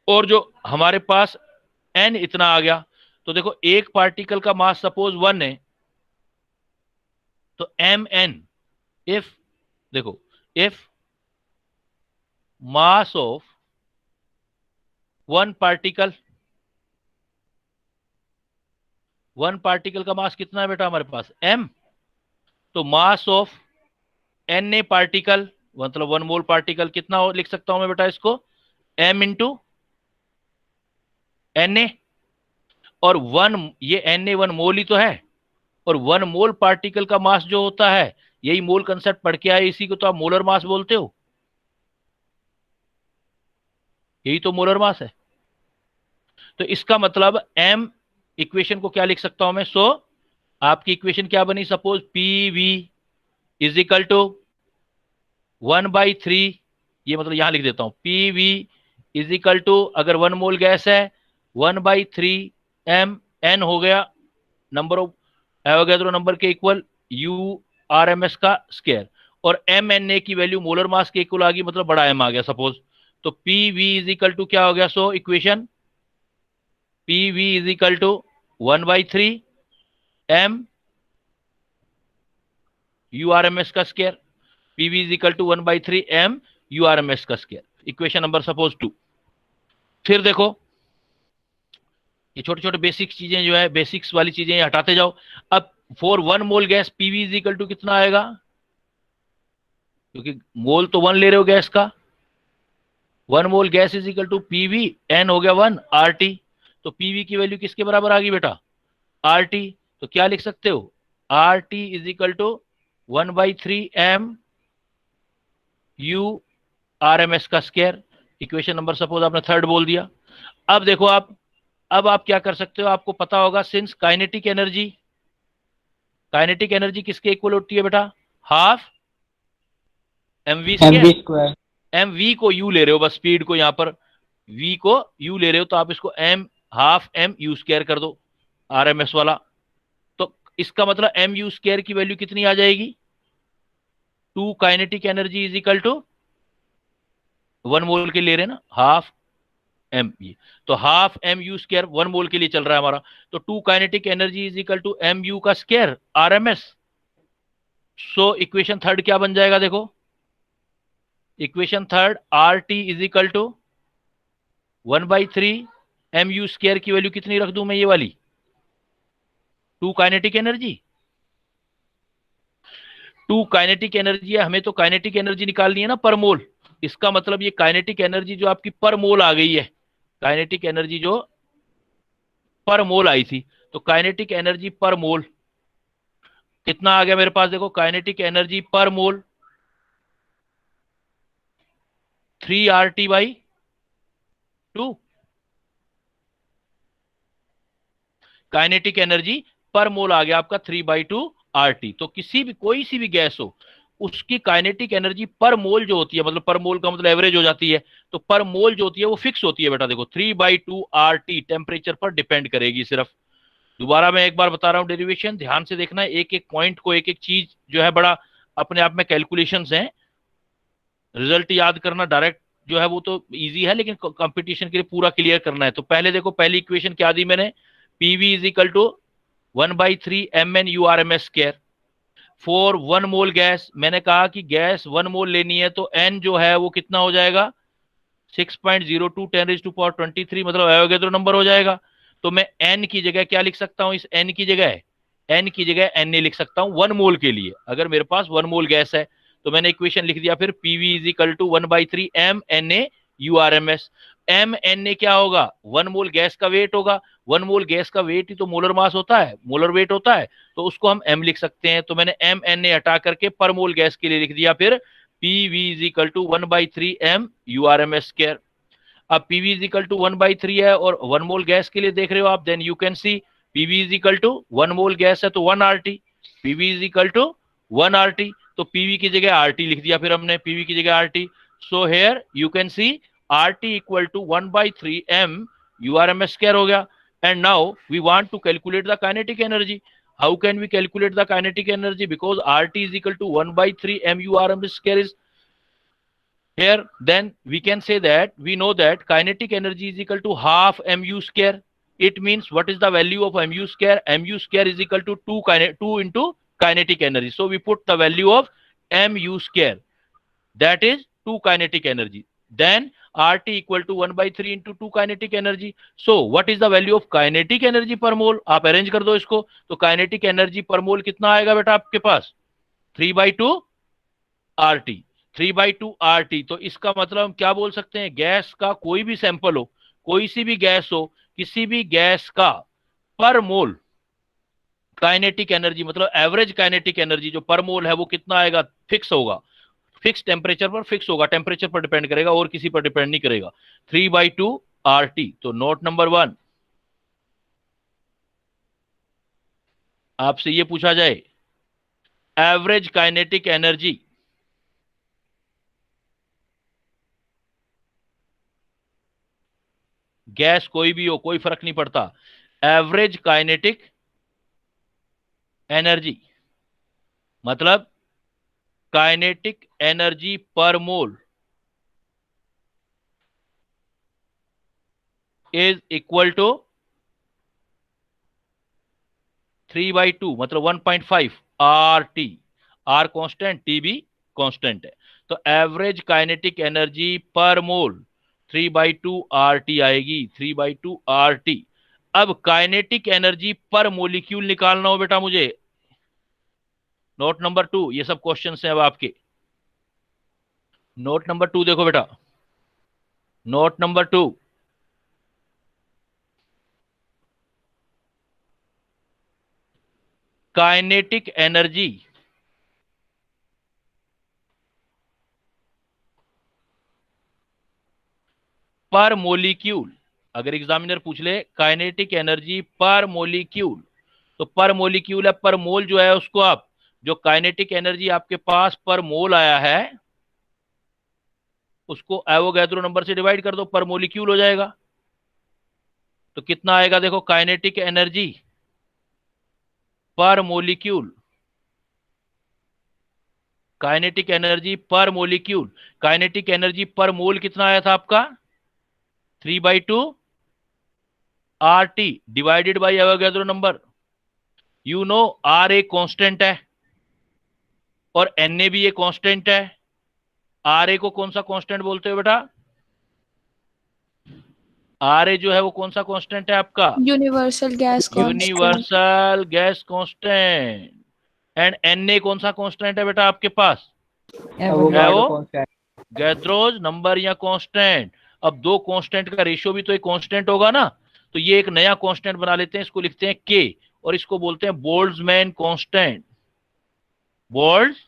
और जो हमारे पास n इतना आ गया, तो देखो एक पार्टिकल का मास सपोज 1 है, तो mn, इफ देखो if mass of 1 particle, 1 particle का मास कितना है बेटा हमारे पास m, तो मास ऑफ na पार्टिकल मतलब 1 मोल पार्टिकल कितना हो, लिख सकता हूं मैं बेटा इसको m इंटू na, और 1 ये na 1 मोल ही तो है, और 1 मोल पार्टिकल का मास जो होता है, यही मोल कंसेप्ट पढ़ के आए, इसी को तो आप मोलर मास बोलते हो, यही तो मोलर मास है। तो इसका मतलब m इक्वेशन को क्या लिख सकता हूं मैं, सो आपकी इक्वेशन क्या बनी, suppose PV is equal to 1/3, ये मतलब यहां लिख देता हूं, पीवी इज इक्वल टू, अगर 1 मोल गैस है 1/3 mn हो गया नंबर ऑफ एवोगैड्रो नंबर के इक्वल URMS का स्क्वायर, और mna की वैल्यू मोलर मास के इक्वल आ गई, मतलब बड़ा m आ गया सपोज, तो PV इज इक्वल टू क्या हो गया, so equation PV is equal to 1/3 m URMS का square, PV is equal to 1/3 m URMS का स्क्वायर, इक्वेशन नंबर सपोज 2। फिर देखो ये छोटे छोटे बेसिक चीजें जो है, बेसिक्स वाली चीजें हटाते जाओ। अब for 1 mole gas PV is equal to कितना आएगा, क्योंकि मोल तो 1 ले रहे हो गैस का, 1 mole gas is equal to PV, n हो गया 1 RT, तो पीवी की वैल्यू किसके बराबर आ गई बेटा RT, तो क्या लिख सकते हो RT is equal to 1/3 m URMS का स्क्वायर, इक्वेशन नंबर सपोज आपने 3rd बोल दिया। अब देखो अब आप क्या कर सकते हो, आपको पता होगा सिंस काइनेटिक एनर्जी किसके इक्वल होती है बेटा, हाफ mv स्क्वायर, mv को u ले रहे हो, बस स्पीड को यहां पर v को u ले रहे हो, तो आप इसको हाफ mu स्क्वायर कर दो RMS वाला, तो इसका मतलब mu स्क्वायर की वैल्यू कितनी आ जाएगी, 2 kinetic energy is equal to 1 mole के ले रहे हैं ना हाफ m, तो हाफ mu स्क्वायर 1 मोल के लिए चल रहा है हमारा, तो 2 kinetic energy is equal to mu का square RMS। So equation 3rd क्या बन जाएगा, देखो equation 3rd RT is equal to 1/3 mu square की वैल्यू कितनी रख दूं मैं, ये वाली 2 काइनेटिक एनर्जी, 2 काइनेटिक एनर्जी है, हमें तो काइनेटिक एनर्जी निकालनी है ना पर मोल, इसका मतलब ये काइनेटिक एनर्जी जो आपकी पर मोल आ गई है, काइनेटिक एनर्जी जो पर मोल आई थी, तो काइनेटिक एनर्जी पर मोल कितना आ गया मेरे पास, देखो काइनेटिक एनर्जी पर मोल 3RT/2, काइनेटिक एनर्जी पर मोल आ गया आपका 3/2 RT। तो किसी भी कोई सी भी गैस हो उसकी काइनेटिक एनर्जी पर मोल जो होती है, मतलब पर मोल का मतलब एवरेज हो जाती है, तो पर मोल जो होती है वो फिक्स होती है बेटा, देखो 3/2 RT टेम्परेचर पर डिपेंड करेगी सिर्फ। दोबारा मैं एक बार बता रहा हूं डेरिवेशन, ध्यान से देखना है, एक एक पॉइंट को, एक एक चीज जो है बड़ा अपने आप में कैलकुलेशंस हैं, रिजल्ट याद करना डायरेक्ट जो है वो तो इजी है, लेकिन कंपटीशन के लिए पूरा क्लियर करना है। तो पहले देखो, पहली इक्वेशन क्या दी मैंने, PV is equal to 1/3 MnURMS²। For 1 mole gas, मैंने कहा कि गैस 1 मोल लेनी है तो n जो है वो कितना हो जाएगा, 6.02 10⁻23, मतलब एवोगैड्रो नंबर हो जाएगा। तो मैं n की जगह क्या लिख सकता हूं, इस n की जगह Na लिख सकता हूं 1 मोल के लिए। अगर मेरे पास 1 मोल गैस है तो मैंने इक्वेशन लिख दिया फिर, PV is equal to 1/3 MnURMS। Na क्या होगा, 1 मोल गैस का वेट होगा। 1 मोल गैस का वेट ही तो मोलर मास होता है, मोलर वेट होता है, तो उसको हम m लिख सकते हैं। तो मैंने Na हटा करके पर मोल गैस के लिए लिख दिया फिर PV is equal to 1/3 MURMS²। अब PV इज इक्वल टू 1/3 है और 1 मोल गैस के लिए देख रहे हो आप, then you can see PV is equal to 1 mole gas है तो 1 RT, PV is equal to 1 RT। तो PV की जगह RT लिख दिया फिर हमने, PV की जगह RT। So here you can see RT equal to 1/3 MURMS² हो गया। And now we want to calculate the kinetic energy. How can we calculate the kinetic energy, because RT is equal to 1/3 MURMS² is here. Then we can say that we know that kinetic energy is equal to half mu². It means what is the value of mu²? Mu² is equal to 2 into kinetic energy. So we put the value of mu², that is 2 kinetic energy. Then RT equal to 1/3 into 2 kinetic energy. So what is the value of kinetic energy per mole? आप arrange कर दो इसको, तो kinetic energy per mole कितना आएगा बेटा आपके पास, 3/2 RT। 3/2 RT। तो इसका मतलब हम क्या बोल सकते हैं, गैस का कोई भी सैंपल हो, कोई सी भी गैस हो, किसी भी गैस का पर मोल काइनेटिक एनर्जी, मतलब एवरेज काइनेटिक एनर्जी जो पर मोल है वो कितना आएगा, फिक्स होगा, फिक्स टेम्परेचर पर फिक्स होगा, टेम्परेचर पर डिपेंड करेगा और किसी पर डिपेंड नहीं करेगा, 3/2 RT। तो नोट नंबर 1, आपसे ये पूछा जाए एवरेज काइनेटिक एनर्जी गैस कोई भी हो, कोई फर्क नहीं पड़ता, एवरेज काइनेटिक एनर्जी मतलब kinetic energy per mole is equal to 3/2 मतलब 1.5 RT। R कांस्टेंट, T भी कांस्टेंट है, तो एवरेज काइनेटिक एनर्जी पर मोल 3/2 RT आएगी, 3/2 RT। अब काइनेटिक एनर्जी पर मोलिक्यूल निकालना हो बेटा मुझे, नोट नंबर 2, ये सब क्वेश्चन हैं अब आपके। नोट नंबर 2 देखो बेटा, नोट नंबर 2, काइनेटिक एनर्जी पर मोलिक्यूल। अगर एग्जामिनर पूछ ले काइनेटिक एनर्जी पर मोलिक्यूल, तो पर मोलिक्यूल है, पर मोल जो है उसको आप, जो काइनेटिक एनर्जी आपके पास पर मोल आया है उसको एवोगैड्रो नंबर से डिवाइड कर दो, पर मोलिक्यूल हो जाएगा। तो कितना आएगा देखो, काइनेटिक एनर्जी पर मोलिक्यूल, काइनेटिक एनर्जी पर मोलिक्यूल, काइनेटिक एनर्जी पर मोल कितना आया था आपका, 3/2 RT divided by Avogadro number. You know R एक कांस्टेंट है और Na भी एक कांस्टेंट है। RA को कौन सा कांस्टेंट बोलते हो बेटा, RA जो है वो कौन सा कांस्टेंट है आपका, universal gas universal gas constant. And Na कौन सा कांस्टेंट है बेटा आपके पास, एवोगैड्रोस नंबर या कांस्टेंट। अब दो कांस्टेंट का रेशियो भी तो एक कांस्टेंट होगा ना, तो ये एक नया कांस्टेंट बना लेते हैं, इसको लिखते हैं K और इसको बोलते हैं बोल्ट्जमैन कांस्टेंट, बोल्ट्जमैन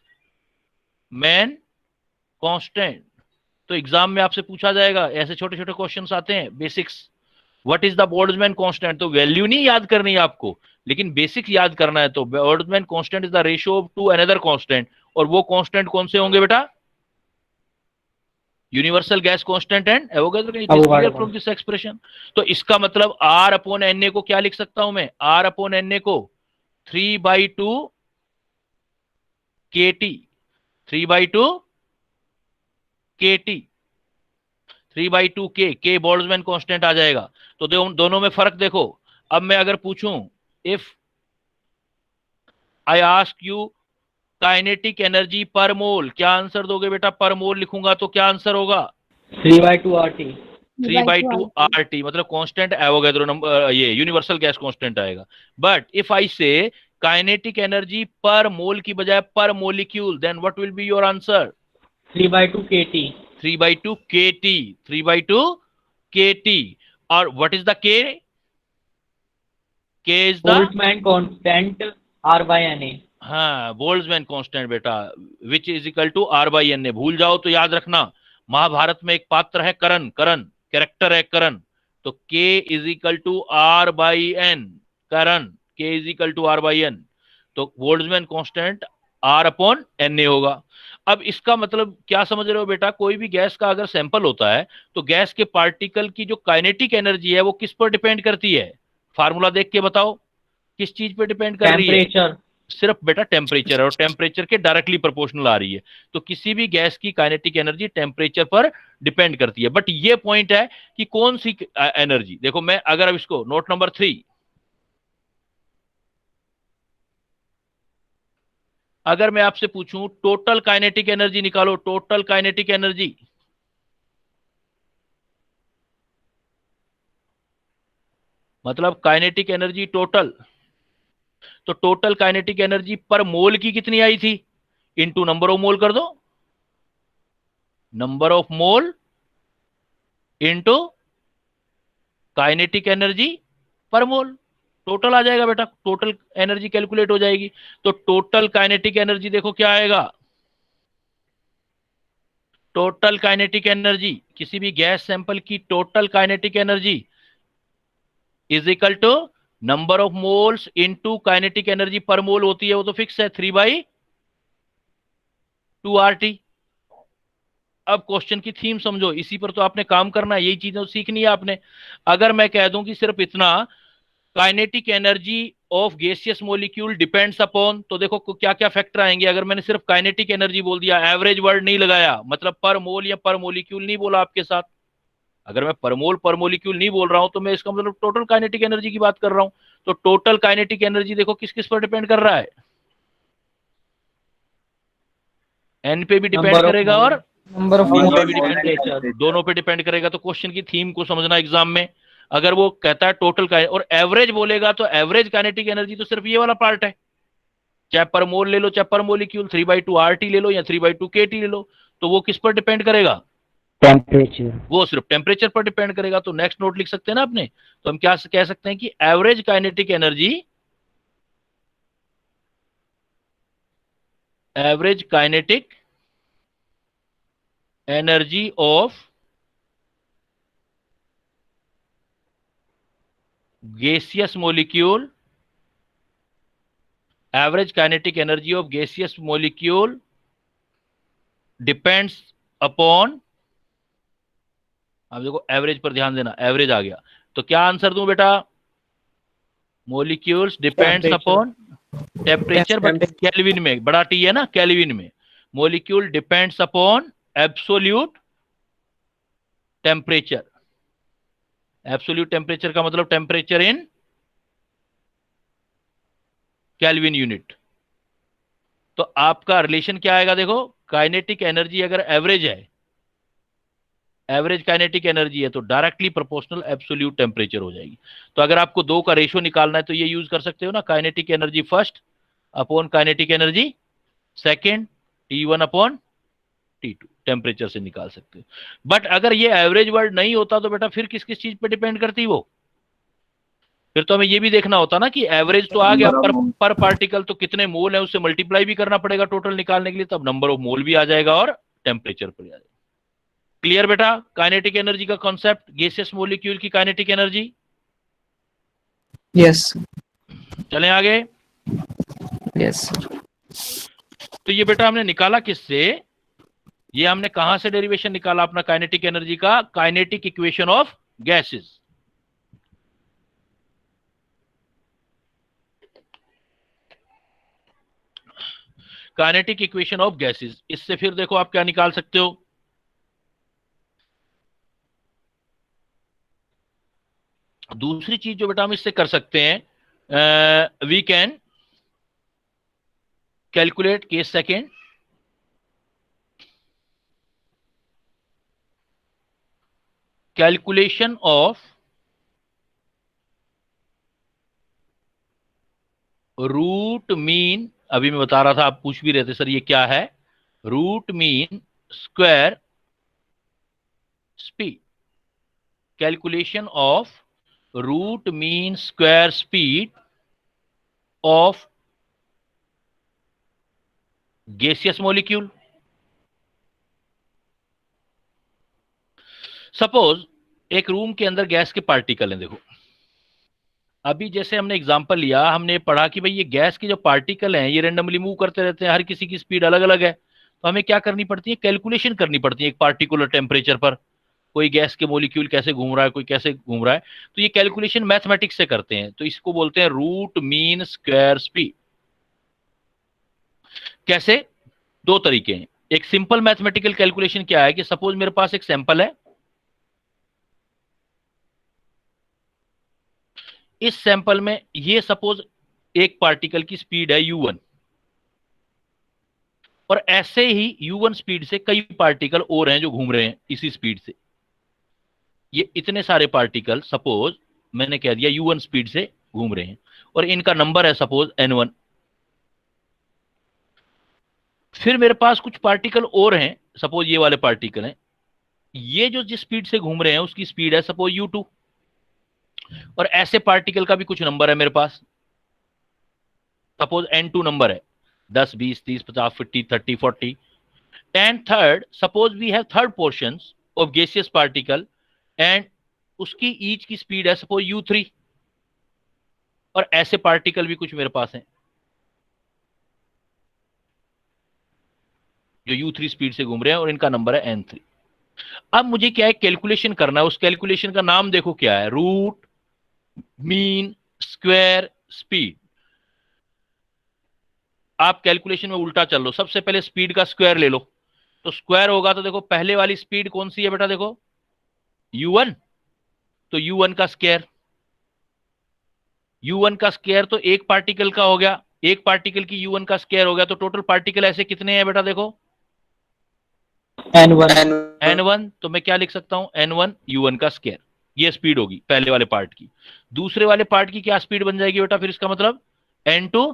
कांस्टेंट। तो एग्जाम में आपसे पूछा जाएगा, ऐसे छोटे छोटे क्वेश्चंस आते हैं basics, what is the Boltzmann constant. तो वैल्यू नहीं याद करनी है आपको, लेकिन बेसिक्स याद करना है। तो Boltzmann constant is the ratio of two another constant, और वो कांस्टेंट कौन से होंगे बेटा, universal gas constant and Avogadro from this expression. तो इसका मतलब R/Na को क्या लिख सकता हूं मैं, R/Na को 3/2 KT 3/2 kT, 3/2 K Boltzmann constant आ जाएगा। तो दोनों में फर्क देखो। अब मैं अगर पूछूं, if I ask you kinetic energy per मोल, क्या आंसर दोगे बेटा? पर मोल लिखूंगा तो क्या आंसर होगा? 3/2 RT। 3/2 RT, मतलब कांस्टेंट एवोगैड्रो नंबर, ये यूनिवर्सल गैस कांस्टेंट आएगा। But if I say kinetic energy per mole की बजाय per molecule, then what will be your answer? 3/2 KT। 3/2 KT, 3/2 KT। और what is the K? K is the Boltzmann constant R/NA। हाँ, Boltzmann constant बेटा, which is equal to R/NA। भूल जाओ तो याद रखना, महाभारत में एक पात्र है करण, कैरेक्टर है करण, तो K is equal to R/N, Karan, K is equal to R/N, तो बोल्ट्जमैन कांस्टेंट R/NA होगा। अब इसका मतलब क्या समझ रहे हो बेटा? कोई भी गैस का अगर सैंपल होता है तो गैस के पार्टिकल की जो काइनेटिक एनर्जी है वो किस पर डिपेंड करती है? फार्मूला देख के बताओ, किस चीज पे डिपेंड कर रही है? टेम्परेचर। सिर्फ बेटा टेम्परेचर, और टेम्परेचर के डायरेक्टली प्रोपोर्शनल आ रही है। तो किसी भी गैस की काइनेटिक एनर्जी टेम्परेचर पर डिपेंड करती है। बट ये पॉइंट है कि कौन सी एनर्जी। देखो मैं अगर अब इसको नोट नंबर 3, अगर मैं आपसे पूछूं टोटल काइनेटिक एनर्जी निकालो, टोटल काइनेटिक एनर्जी, मतलब काइनेटिक एनर्जी टोटल, तो total kinetic energy per mole की कितनी आई थी? इनटू नंबर ऑफ मोल कर दो, number of mole into kinetic energy per mole, total आ जाएगा बेटा, टोटल एनर्जी कैलकुलेट हो जाएगी। तो टोटल काइनेटिक एनर्जी देखो क्या आएगा, टोटल काइनेटिक एनर्जी, किसी भी गैस सैंपल की total kinetic energy is equal to number of moles into kinetic energy per mole होती है, वो तो फिक्स है 3/2 RT। अब क्वेश्चन की थीम समझो, इसी पर तो आपने काम करना है, यही चीजें तो सीखनी है आपने। अगर मैं कह दूं कि सिर्फ इतना, kinetic energy of gaseous molecule depends upon, तो देखो क्या क्या फैक्टर आएंगे। अगर मैंने सिर्फ काइनेटिक एनर्जी बोल दिया, एवरेज वर्ड नहीं लगाया, मतलब पर मोल या पर मॉलिक्यूल नहीं बोला आपके साथ, अगर मैं पर मोल पर मॉलिक्यूल नहीं बोल रहा हूं तो मैं इसका मतलब टोटल काइनेटिक एनर्जी की बात कर रहा हूं। तो टोटल काइनेटिक एनर्जी देखो किस किस पर डिपेंड कर रहा है? एन पे भी डिपेंड करेगा और नंबर ऑफ मोल पे मोल, भी डिपेंड, दोनों पे डिपेंड करेगा। तो क्वेश्चन की थीम को समझना एग्जाम में। अगर वो कहता है टोटल का और एवरेज बोलेगा, तो एवरेज काइनेटिक एनर्जी तो सिर्फ ये वाला पार्ट है, चाहे पर मोल ले लो चाहे पर मोलिक्यूल, 3/2 RT ले लो या 3/2 KT ले लो, तो वो किस पर डिपेंड करेगा? टेम्परेचर। वो सिर्फ टेम्परेचर पर डिपेंड करेगा। तो नेक्स्ट नोट लिख सकते हैं ना अपने, तो हम क्या कह सकते हैं कि average kinetic energy, average kinetic energy of gaseous molecule, average kinetic energy of gaseous molecule depends upon, अब देखो एवरेज पर ध्यान देना, एवरेज आ गया तो क्या आंसर दूं बेटा? Molecules depends upon temperature, but kelvin में, बड़ा टी है ना, केल्विन में। Molecule depends upon absolute temperature, absolute temperature का मतलब टेम्परेचर इन केल्विन यूनिट। तो आपका रिलेशन क्या आएगा? देखो काइनेटिक एनर्जी अगर एवरेज है, एवरेज काइनेटिक एनर्जी है, तो डायरेक्टली प्रोपोर्शनल एब्सोल्यूट टेम्परेचर हो जाएगी। तो अगर आपको दो का रेशियो निकालना है तो ये यूज कर सकते हो ना, kinetic energy first upon kinetic energy second, T1 upon T2, temperature से निकाल सकते हो। बट अगर ये एवरेज वर्ड नहीं होता तो बेटा फिर किस किस चीज पे डिपेंड करती वो? फिर तो हमें ये भी देखना होता ना कि एवरेज तो आ गया, पर पार्टिकल तो कितने मोल है उससे मल्टीप्लाई भी करना पड़ेगा टोटल निकालने के लिए, तब नंबर ऑफ मोल भी आ जाएगा और टेम्परेचर पर आ जाएगा। क्लियर बेटा काइनेटिक एनर्जी का कॉन्सेप्ट, गैसियस मॉलिक्यूल की काइनेटिक एनर्जी? यस चलें आगे। यस। तो ये बेटा हमने निकाला किससे? ये हमने कहां से डेरिवेशन निकाला अपना काइनेटिक एनर्जी का? Kinetic equation of gases. Kinetic equation of gases. इससे फिर देखो आप क्या निकाल सकते हो, दूसरी चीज जो बेटा हम इससे कर सकते हैं, we can calculate case second, calculation of root mean. अभी मैं बता रहा था, आप पूछ भी रहे थे सर ये क्या है, root mean square speed, calculation of root mean square speed of gaseous molecule. Suppose एक रूम के अंदर गैस के पार्टिकल हैं, देखो अभी जैसे हमने एग्जांपल लिया, हमने पढ़ा कि भाई ये गैस के जो पार्टिकल हैं ये रेंडमली मूव करते रहते हैं, हर किसी की स्पीड अलग अलग है, तो हमें क्या करनी पड़ती है, कैलकुलेशन करनी पड़ती है एक पार्टिकुलर टेम्परेचर पर कोई गैस के मॉलिक्यूल कैसे घूम रहा है, कोई कैसे घूम रहा है, तो ये कैलकुलेशन मैथमेटिक्स से करते हैं, तो इसको बोलते हैं रूट मीन स्क्वायर स्पीड। कैसे, दो तरीके हैं। एक सिंपल मैथमेटिकल कैलकुलेशन क्या है कि सपोज मेरे पास एक सैंपल है, इस सैंपल में ये सपोज एक पार्टिकल की स्पीड है u1, और ऐसे ही u1 स्पीड से कई पार्टिकल और हैं जो घूम रहे हैं इसी स्पीड से, ये इतने सारे पार्टिकल सपोज मैंने कह दिया u1 स्पीड से घूम रहे हैं, और इनका नंबर है सपोज n1। फिर मेरे पास कुछ पार्टिकल और हैं, सपोज ये वाले पार्टिकल हैं, ये जो जिस स्पीड से घूम रहे हैं उसकी स्पीड है सपोज u2, और ऐसे पार्टिकल का भी कुछ नंबर है मेरे पास, सपोज n2 नंबर है, 10 20 30 50 50 30 40। And third, suppose we have third portions of gaseous particle and उसकी ईच की स्पीड है सपोज u3, और ऐसे पार्टिकल भी कुछ मेरे पास हैं जो u3 स्पीड से घूम रहे हैं और इनका नंबर है n3। अब मुझे क्या है, कैलकुलेशन करना है, उस कैलकुलेशन का नाम देखो क्या है, रूट मीन स्क्वायर स्पीड। आप कैलकुलेशन में उल्टा चल लो, सबसे पहले स्पीड का स्क्वायर ले लो, तो स्क्वायर होगा तो देखो पहले वाली स्पीड कौन सी है बेटा, देखो u1, तो u1 का स्क्वायर, u1 का स्क्वायर तो एक पार्टिकल का हो गया, एक पार्टिकल की u1 का स्क्वायर हो गया, तो टोटल पार्टिकल ऐसे कितने हैं बेटा, देखो n1, तो मैं क्या लिख सकता हूं, n1 u1 का स्क्वायर, ये स्पीड होगी पहले वाले पार्ट की। दूसरे वाले पार्ट की क्या स्पीड बन जाएगी बेटा, फिर इसका मतलब n2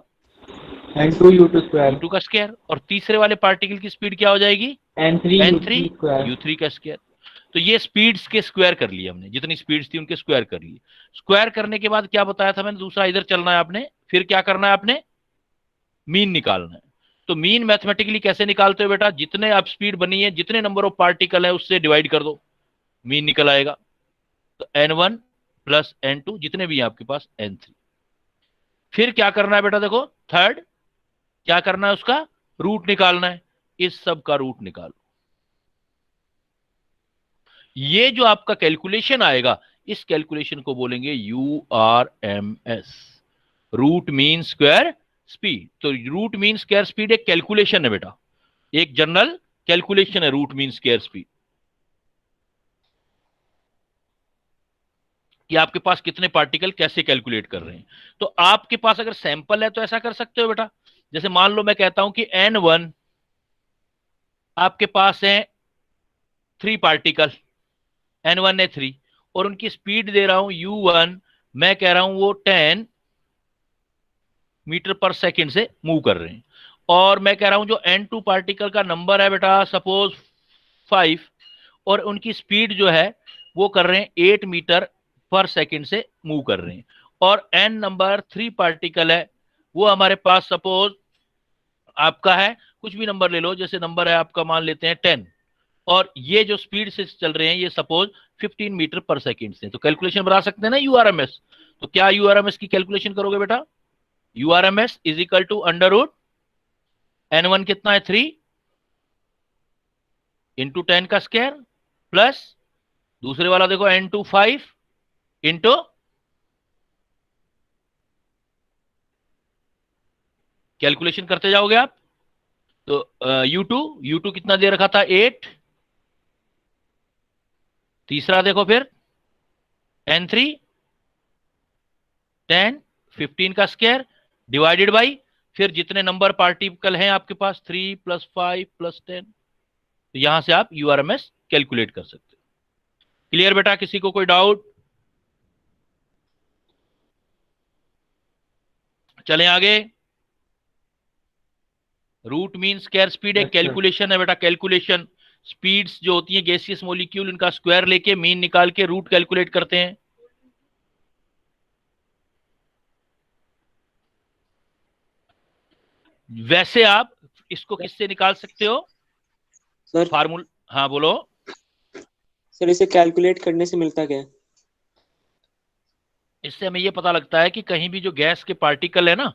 u2 का स्क्वायर, और तीसरे वाले पार्टिकल की स्पीड क्या हो जाएगी, n3 u3 का स्क्वायर। तो ये स्पीड्स के स्क्वायर कर लिए हमने, जितनी स्पीड्स थी उनके स्क्वायर कर लिए। स्क्वायर करने के बाद क्या बताया था मैंने, दूसरा इधर चलना है आपने, फिर क्या करना है आपने, मीन निकालना है। तो मीन मैथमेटिकली कैसे निकालते हो बेटा, जितने अब स्पीड बनी है, जितने नंबर ऑफ पार्टिकल है उससे डिवाइड कर दो, मीन निकल आएगा। तो n1 प्लस n2 जितने भी हैं आपके पास n3। फिर क्या करना है बेटा, देखो थर्ड क्या करना है, उसका रूट निकालना है, इस सब का रूट निकालो। ये जो आपका कैलकुलेशन आएगा, इस कैलकुलेशन को बोलेंगे URMS, root mean square speed. तो रूट मीन स्क्वायर स्पीड एक कैलकुलेशन है बेटा, एक जनरल कैलकुलेशन है रूट मीन स्क्वायर स्पीड, कि आपके पास कितने पार्टिकल कैसे कैलकुलेट कर रहे हैं। तो आपके पास अगर सैंपल है तो ऐसा कर सकते हो बेटा, जैसे मान लो मैं कहता हूं कि n1 आपके पास है 3 पार्टिकल, n1 है 3, और उनकी स्पीड दे रहा हूं u1, मैं कह रहा हूं वो 10 मीटर पर सेकंड से मूव कर रहे हैं, और मैं कह रहा हूं जो n2 पार्टिकल का नंबर है बेटा सपोज 5, और उनकी स्पीड जो है वो कर रहे हैं 8 मीटर पर सेकंड से मूव कर रहे हैं, और n नंबर 3 पार्टिकल है वो हमारे पास सपोज आपका है, कुछ भी नंबर ले लो, जैसे नंबर है आपका मान लेते हैं 10, और ये जो स्पीड से चल रहे हैं ये सपोज 15 मीटर पर सेकंड से। तो कैलकुलेशन बता सकते हैं ना URMS। तो क्या URMS की कैलकुलेशन करोगे बेटा, URMS is equal to under root n1 कितना है 3 इंटू 10 का स्क्वायर, प्लस दूसरे वाला देखो n2 5 इंटू कैलकुलेशन करते जाओगे आप, तो U2 कितना दे रखा था 8। तीसरा देखो फिर N3 10, 15 का स्क्वायर डिवाइडेड बाई फिर जितने नंबर पार्टिकल हैं आपके पास 3 + 5 + 10। तो यहां से आप URMS कैलकुलेट कर सकते हो। क्लियर बेटा, किसी को कोई डाउट? चलें आगे। रूट मीन स्क्वायर स्पीड एक कैलकुलेशन है बेटा, कैलकुलेशन। स्पीड्स जो होती हैं गैसियस मॉलिक्यूल, इनका स्क्वायर लेके मीन निकाल के रूट कैलकुलेट करते हैं। वैसे आप इसको किससे निकाल सकते हो? सर फार्मूला, हाँ बोलो। सर इसे कैलकुलेट करने से मिलता क्या है? इससे हमें यह पता लगता है कि कहीं भी जो गैस के पार्टिकल है ना,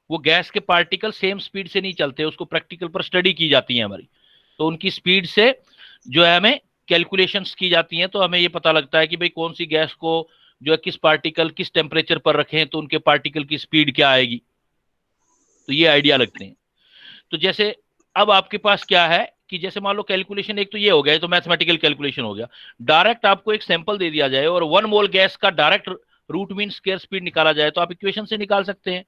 वो गैस के पार्टिकल सेम स्पीड से नहीं चलते, उसको प्रैक्टिकल पर स्टडी की जाती है हमारी, तो उनकी स्पीड से जो है हमें कैलकुलेशंस की जाती हैं। तो हमें ये पता लगता है कि भाई कौन सी गैस को जो है किस पार्टिकल किस टेम्परेचर पर रखें तो उनके पार्टिकल की स्पीड क्या आएगी, तो ये आइडिया लगते हैं। तो जैसे अब आपके पास क्या है कि जैसे मान लो कैलकुलेशन एक तो ये हो गया, तो मैथमेटिकल कैलकुलेशन हो गया। डायरेक्ट आपको एक सैंपल दे दिया जाए और 1 मोल गैस का direct route mean square speed निकाला जाए तो आप इक्वेशन से निकाल सकते हैं।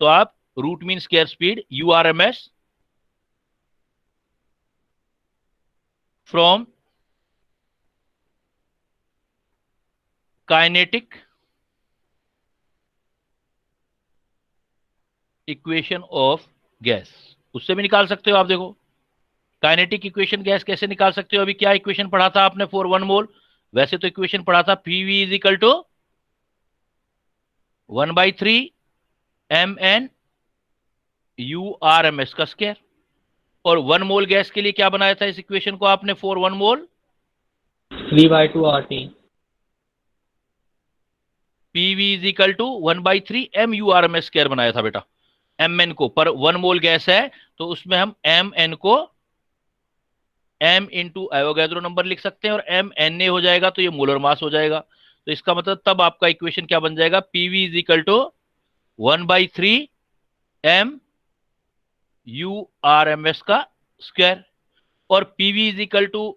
तो आप root mean square speed URMS from kinetic equation of gas, उससे भी निकाल सकते हो आप। देखो काइनेटिक इक्वेशन गैस कैसे निकाल सकते हो? अभी क्या इक्वेशन पढ़ा था आपने फॉर 1 मोल? वैसे तो इक्वेशन पढ़ा था PV = 1/3 mn URMS का स्क्वायर। और 1 मोल गैस के लिए क्या बनाया था इस इक्वेशन को आपने for 1 mole? 3/2 RT। PV = 1/3 MURMS square बनाया था बेटा। mn को, पर 1 मोल गैस है तो उसमें हम mn को m × एवोगैड्रो नंबर लिख सकते हैं और m Na हो जाएगा तो ये मोलर मास हो जाएगा। तो इसका मतलब तब आपका इक्वेशन क्या बन जाएगा? PV = 1/3 m URMS का स्क्वायर। और PV =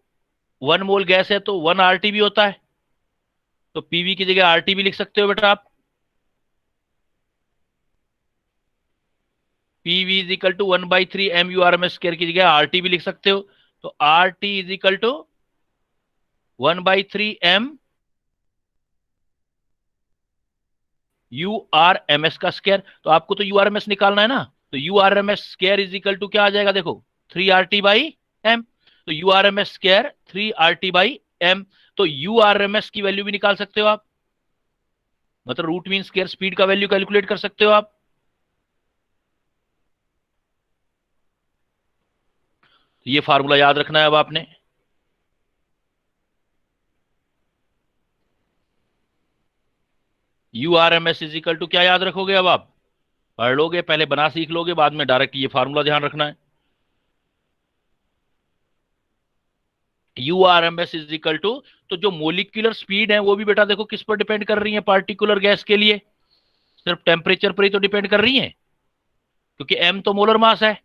1 मोल गैस है तो 1 RT भी होता है, तो PV की जगह RT भी लिख सकते हो बेटा आप। PV = 1/3 MURMS स्क्वायर की जगह RT भी लिख सकते हो, तो RT = 1/3 M URMS का स्क्वायर। तो आपको तो URMS निकालना है ना, तो URMS स्क्वायर = क्या आ जाएगा? देखो 3RT/M। तो URMS स्क्वायर 3RT/M। तो URMS की वैल्यू भी निकाल सकते हो आप, मतलब रूट मीन स्क्वायर स्पीड का वैल्यू कैलकुलेट कर सकते हो आप। तो ये फार्मूला याद रखना है अब आपने। URMS = क्या याद रखोगे? अब आप पढ़ लोगे, पहले बना सीख लोगे, बाद में डायरेक्ट ये फार्मूला ध्यान रखना है। URMS = तो जो मोलिकुलर स्पीड है वो भी बेटा देखो किस पर डिपेंड कर रही है? पार्टिकुलर गैस के लिए सिर्फ टेम्परेचर पर ही तो डिपेंड कर रही है, क्योंकि m तो मोलर मास है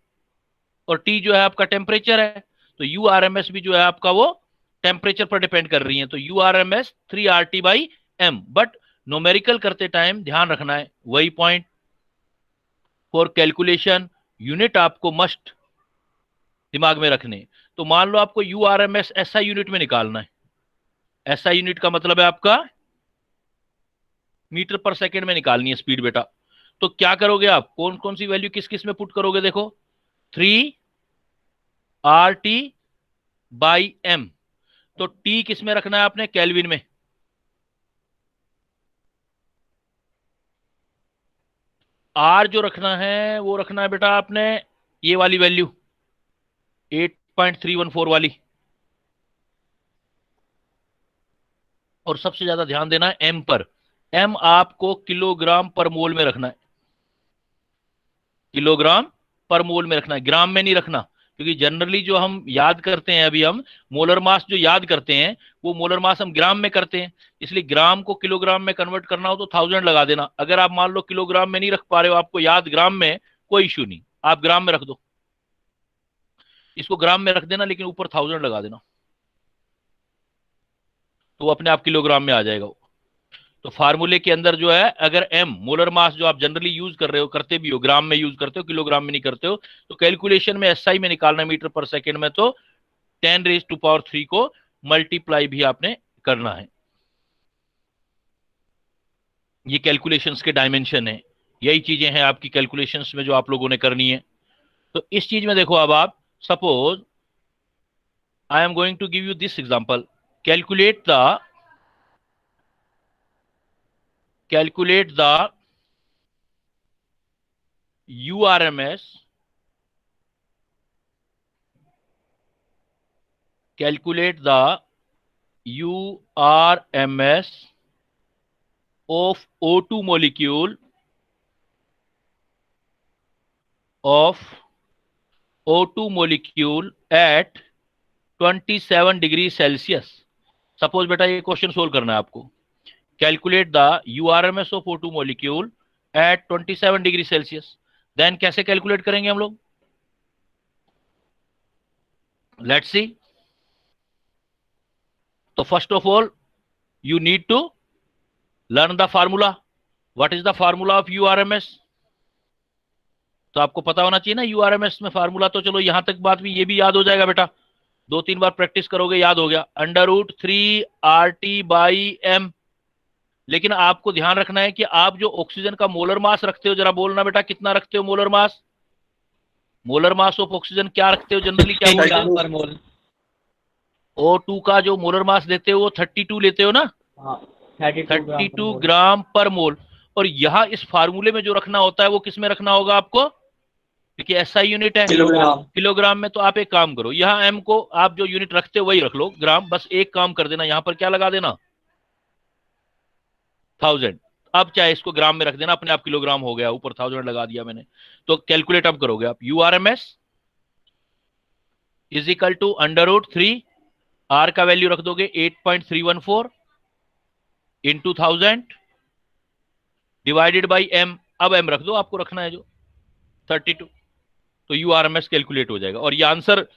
और T जो है आपका टेम्परेचर है। तो URMS भी जो है आपका वो टेम्परेचर पर डिपेंड कर रही है। तो URMS 3RT/M, बट न्यूमेरिकल करते टाइम ध्यान रखना है वही पॉइंट, फॉर कैलकुलेशन यूनिट आपको मस्ट दिमाग में रखने। तो मान लो आपको URMS SI यूनिट में निकालना है। SI यूनिट का मतलब है आपका मीटर पर सेकेंड में निकालनी है स्पीड बेटा। तो क्या करोगे आप? कौन कौन सी वैल्यू किस किस में पुट करोगे? देखो 3RT/M, तो T किस में रखना है आपने? केल्विन में। R जो रखना है वो रखना है बेटा आपने ये वाली वैल्यू 8.314 वाली। और सबसे ज्यादा ध्यान देना है M पर। M आपको किलोग्राम पर मोल में रखना है, किलोग्राम पर मोल में रखना है, ग्राम में नहीं रखना। क्योंकि जनरली जो हम याद करते हैं, अभी हम मोलर मास जो याद करते हैं वो मोलर मास हम ग्राम में करते हैं, इसलिए ग्राम को किलोग्राम में कन्वर्ट करना हो तो 1000 लगा देना। अगर आप मान लो किलोग्राम में नहीं रख पा रहे हो, आपको याद ग्राम में, कोई इश्यू नहीं, आप ग्राम में रख दो। इसको ग्राम में रख देना, लेकिन ऊपर 1000 लगा देना, तो वो अपने आप किलोग्राम में आ जाएगा। तो फार्मूले के अंदर जो है, अगर m मोलर मास जो आप जनरली यूज कर रहे हो, करते भी हो, ग्राम में यूज करते हो, किलोग्राम में नहीं करते हो, तो कैलकुलेशन में SI में निकालना मीटर पर सेकेंड में, तो 10⁻³ को मल्टीप्लाई भी आपने करना है। ये कैलकुलेशंस के डायमेंशन है, यही चीजें हैं आपकी कैलकुलेशंस में जो आप लोगों ने करनी है। तो इस चीज में देखो, अब आप suppose I am going to give you this example, calculate the URMS, calculate the URMS of O2 molecule at 27 degree Celsius. Suppose बेटा ये क्वेश्चन सोल्व करना है आपको, calculate the URMS of O2 molecule at 27 degree Celsius. Then कैसे calculate करेंगे हम लोग, let's see. तो first of all you need to learn the formula. What is the formula of URMS? तो आपको पता होना चाहिए ना URMS में फार्मूला। तो चलो यहां तक बात भी, ये भी याद हो जाएगा बेटा, 2-3 बार प्रैक्टिस करोगे याद हो गया, √3RT/m। लेकिन आपको ध्यान रखना है कि आप जो ऑक्सीजन का मोलर मास रखते हो, जरा बोलना बेटा कितना रखते हो molar mass? Molar mass of oxygen क्या रखते हो जनरली, क्या बोलते हो? पर मोल। O2 का जो मोलर मास लेते हो वो 32 लेते हो ना, 32 ग्राम पर मोल। और यहां इस फार्मूले में जो रखना होता है वो किस में रखना होगा आपको, क्योंकि SI यूनिट है किलोग्राम में। तो आप एक काम करो, यहां m को आप जो यूनिट रखते हो वही रख लो, ग्राम। बस एक काम कर देना, यहां पर क्या लगा देना, 1000। अब चाहे इसको ग्राम में रख देना, अपने आप किलोग्राम हो गया, ऊपर 1000 लगा दिया मैंने। तो कैलकुलेट अब करोगे आप, URMS is equal to √3, R का वैल्यू रख दोगे 8.314 इंटू 1000 डिवाइडेड बाई m। अब m रख दो, आपको रखना है जो 32, तो URMS कैलकुलेट हो जाएगा। और ये आंसर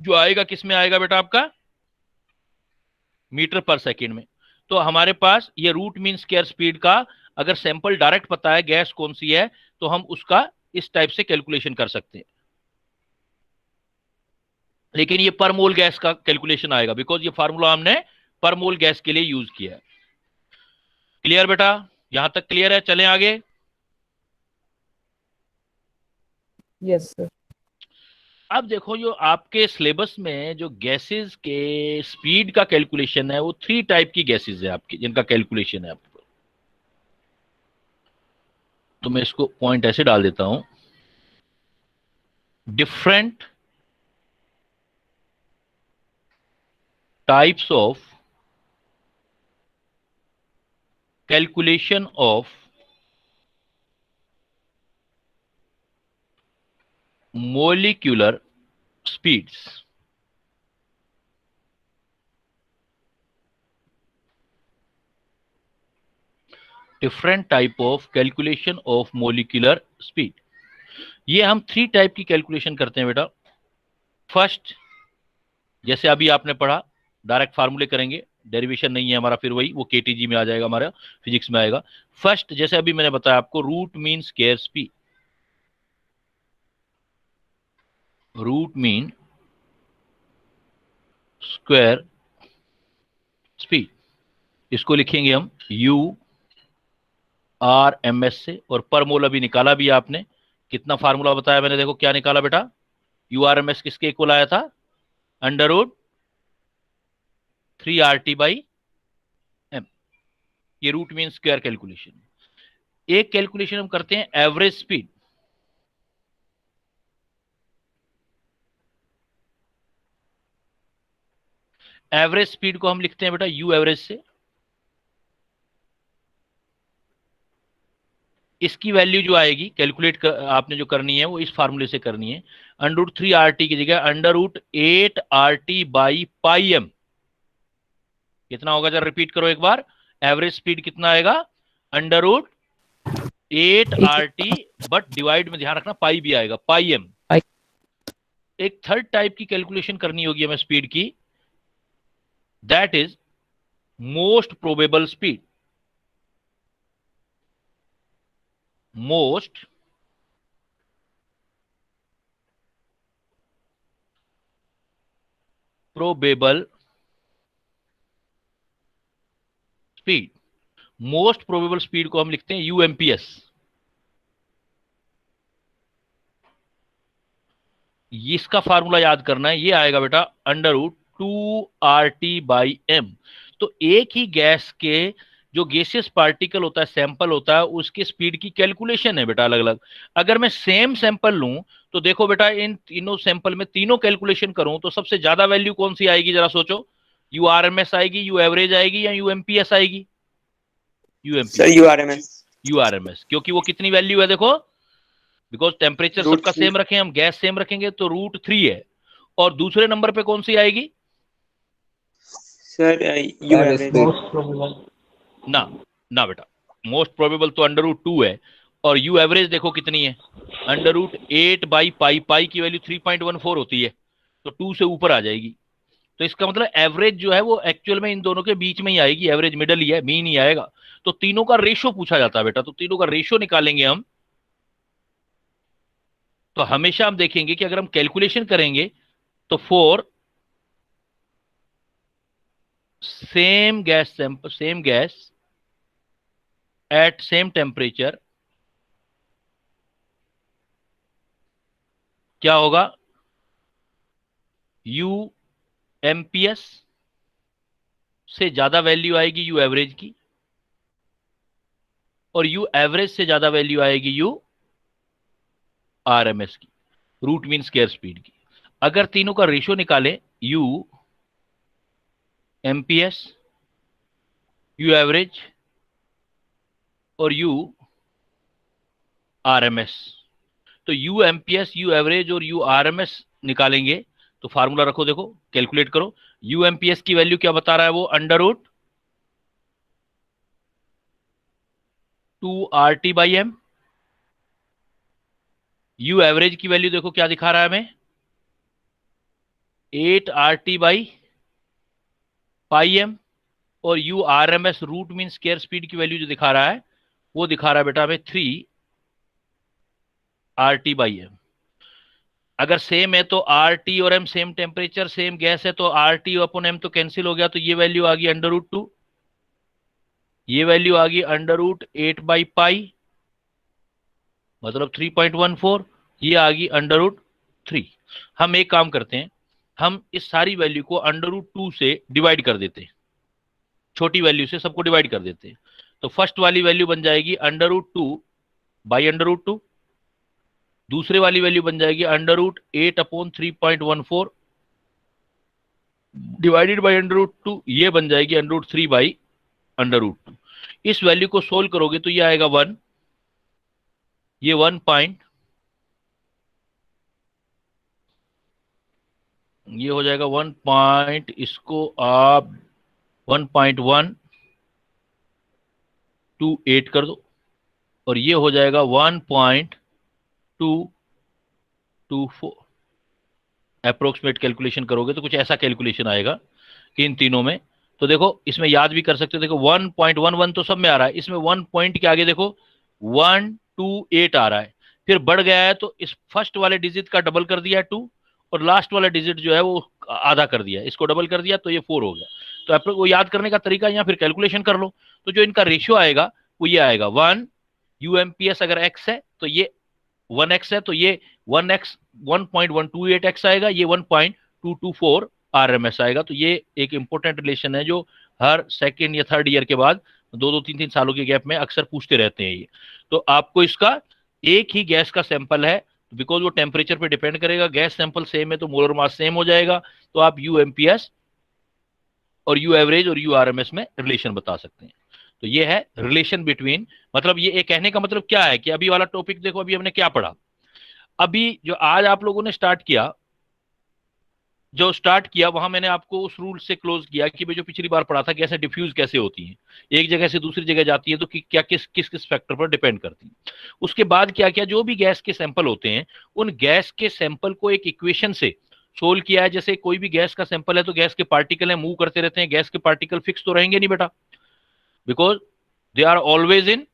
जो आएगा किस में आएगा बेटा आपका, मीटर पर सेकेंड में। तो हमारे पास ये रूट मीन स्क्वायर स्पीड का, अगर सैंपल डायरेक्ट पता है गैस कौन सी है, तो हम उसका इस टाइप से कैलकुलेशन कर सकते हैं। लेकिन ये पर मोल गैस का कैलकुलेशन आएगा, बिकॉज ये फार्मूला हमने पर मोल गैस के लिए यूज किया है। क्लियर बेटा, यहां तक क्लियर है? चलें आगे। Yes sir. अब देखो, जो आपके सिलेबस में जो गैसेस के स्पीड का कैलकुलेशन है, वो 3 टाइप की गैसेस है आपकी, जिनका कैलकुलेशन है आपको। तो मैं इसको पॉइंट ऐसे डाल देता हूं, different types of calculation of molecular speeds। Different type of calculation of molecular speed. ये हम 3 टाइप की कैलकुलेशन करते हैं बेटा। फर्स्ट, जैसे अभी आपने पढ़ा, डायरेक्ट फार्मूले करेंगे, डेरिवेशन नहीं है हमारा, फिर वही वो KTG में आ जाएगा, हमारा फिजिक्स में आएगा। फर्स्ट, जैसे अभी मैंने बताया आपको, root mean square speed, root mean square speed, इसको लिखेंगे हम URMS से। और पर मोल अभी निकाला भी आपने, कितना फार्मूला बताया मैंने, देखो क्या निकाला बेटा, URMS किसके इक्वल आया था, √3RT/m। ये रूट मीन स्क्वायर कैलकुलेशन। एक कैलकुलेशन हम करते हैं एवरेज स्पीड। एवरेज स्पीड को हम लिखते हैं बेटा U एवरेज से। इसकी वैल्यू जो आएगी कैलकुलेट आपने जो करनी है वो इस फार्मूले से करनी है, √3RT की जगह √8RT/πm। कितना होगा, जरा रिपीट करो एक बार, एवरेज स्पीड कितना आएगा, √8RT, बट डिवाइड में ध्यान रखना पाई भी आएगा, πm। एक थर्ड टाइप की कैलकुलेशन करनी होगी हमें स्पीड की, that is most probable speed. Most probable speed, most probable speed को हम लिखते हैं यूएमपीएस। इसका फार्मूला याद करना है, ये आएगा बेटा अंडर रूट 2RT/m। तो एक ही गैस के जो गैसियस पार्टिकल होता है, सैंपल होता है, उसकी स्पीड की कैलकुलेशन है बेटा अलग अलग। अगर मैं सेम सैंपल लूं तो देखो बेटा, इन तीनों सैंपल में तीनों कैलकुलेशन करूं तो सबसे ज्यादा वैल्यू कौन सी आएगी, जरा सोचो। यूआरएमएस आएगी, यू एवरेज आएगी, या यूएमपीएस आएगी? सर यूआरएमएस। यूआरएमएस, क्योंकि वो कितनी वैल्यू है देखो, बिकॉज टेम्परेचर Root सबका 3 सेम रखें हम, गैस सेम रखेंगे, तो √3 है। और दूसरे नंबर पे कौन सी आएगी? Sir you average. ना ना बेटा, मोस्ट प्रोबेबल तो अंडर रूट 2 है, और यू एवरेज देखो कितनी है, अंडर रूट 8/पाई की वैल्यू 3.14 होती है, तो 2 से ऊपर आ जाएगी। तो इसका मतलब एवरेज जो है वो एक्चुअल में इन दोनों के बीच में ही आएगी, एवरेज मिडल ही है, मीन ही आएगा। तो तीनों का रेशो पूछा जाता है बेटा, तो तीनों का रेशो निकालेंगे हम। तो हमेशा हम देखेंगे कि अगर हम कैलकुलेशन करेंगे तो for same gas sample, same gas at same temperature, क्या होगा, यू एमपीएस से ज्यादा वैल्यू आएगी यू एवरेज की, और यू एवरेज से ज्यादा वैल्यू आएगी यू आरएमएस की, रूट मीन स्क्वायर स्पीड की। अगर तीनों का रेशियो निकालें, यू एमपीएस, यू एवरेज और यू आरएमएस, तो यू एमपीएस, यू एवरेज और यू आरएमएस निकालेंगे तो फार्मूला रखो, देखो कैलकुलेट करो। यू एमपीएस की वैल्यू क्या बता रहा है वो, under root 2RT/m। U average की वैल्यू देखो क्या दिखा रहा है हमें, 8RT/m, और u RMS root mean square speed की वैल्यू जो दिखा रहा है वो दिखा रहा है बेटा हमें 3RT/m। अगर सेम है तो RT और M same temperature same gas है तो RT/m तो कैंसिल हो गया, तो ये वैल्यू आ गई अंडर रूट 2, ये वैल्यू आ गई अंडर रूट 8/पाई मतलब 3.14, ये आ गई अंडर रूट 3। हम एक काम करते हैं, हम इस सारी वैल्यू को अंडर रूट 2 से डिवाइड कर देते हैं, छोटी वैल्यू से सबको डिवाइड कर देते हैं। तो फर्स्ट वाली वैल्यू बन जाएगी अंडर रूट 2/√2, दूसरे वाली वैल्यू बन जाएगी under root 8/3.14 divided by under root 2, ये बन जाएगी अंडर रूट 3/√2। इस वैल्यू को सोल्व करोगे तो ये आएगा 1, ये 1 पॉइंट, ये हो जाएगा 1 पॉइंट, इसको आप 1.128 कर दो, और ये हो जाएगा 1.224। अप्रोक्सीमेट कैलकुलेशन करोगे तो कुछ ऐसा कैलकुलेशन आएगा इन तीनों में। तो देखो इसमें याद भी कर सकते हो, देखो 1.11 तो सब में आ रहा है, इसमें 1 पॉइंट के आगे देखो 128 आ रहा है, फिर बढ़ गया है तो इस फर्स्ट वाले डिजिट का डबल कर दिया है 2, और लास्ट वाला डिजिट जो है वो आधा कर दिया, इसको डबल कर दिया तो ये 4 हो गया। तो वो याद करने का तरीका, या फिर कैलकुलेशन कर लो। तो जो इनका रेशियो आएगा वो ये आएगा 1 यूएमपीएस, अगर x है तो ये 1x है, तो ये 1x 1.128x आएगा, ये 1.224 आरएमएस आएगा। तो ये एक इंपॉर्टेंट रिलेशन है जो हर सेकेंड या थर्ड ईयर के बाद 2-2 3-3 सालों के गैप में अक्सर पूछते रहते हैं ये। तो आपको इसका एक ही गैस का सैंपल है, बिकॉज वो टेम्परेचर पे डिपेंड करेगा, गैस सैंपल सेम है तो मोलर मास सेम हो जाएगा, तो आप यू एमपीएस और यू एवरेज और यू आरएमएस में रिलेशन बता सकते हैं। तो ये है रिलेशन बिटवीन, मतलब ये कहने का मतलब क्या है कि अभी वाला टॉपिक देखो, अभी हमने क्या पढ़ा, अभी जो आज आप लोगों ने स्टार्ट किया, जो स्टार्ट किया वहां मैंने आपको उस रूल से क्लोज किया कि भाई जो पिछली बार पढ़ा था गैसें डिफ्यूज कैसे होती हैं, एक जगह से दूसरी जगह जाती है तो क्या किस किस किस फैक्टर पर डिपेंड करती है। उसके बाद क्या किया, जो भी गैस के सैंपल होते हैं उन गैस के सैंपल को एक इक्वेशन से सोल्व किया है। जैसे कोई भी गैस का सैंपल है तो गैस के पार्टिकल है, मूव करते रहते हैं, गैस के पार्टिकल फिक्स तो रहेंगे नहीं बेटा, because they are always in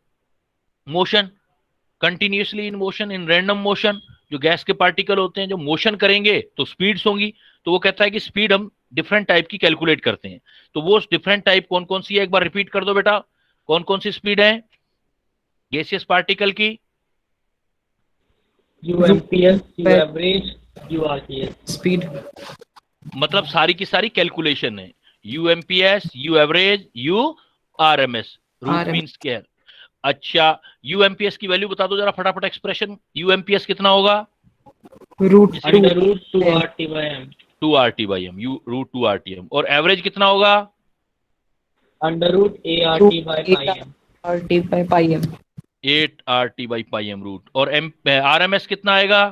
motion, continuously in motion, in random motion. जो गैस के पार्टिकल होते हैं जो मोशन करेंगे तो स्पीड्स होंगी। तो वो कहता है कि स्पीड हम डिफरेंट टाइप की कैलकुलेट करते हैं। तो वो डिफरेंट टाइप कौन कौन सी है, एक बार रिपीट कर दो बेटा, कौन कौन सी स्पीड है गैसियस पार्टिकल की? UMPS, U average, URTS. Speed. मतलब सारी की सारी कैलकुलेशन है, UMPS, U average, U RMS. Root RMS. Means क्या है? अच्छा, यूएमपीएस की वैल्यू बता दो जरा फटाफट, एक्सप्रेशन यूएमपीएस कितना होगा? Root two Under root 2 RT by M. 2 RT by M, u root 2 RTM। और एवरेज कितना होगा? Under root ART by pi M. RT by pi m। 8 RT by pi M रूट। और एम आरएमएस कितना आएगा?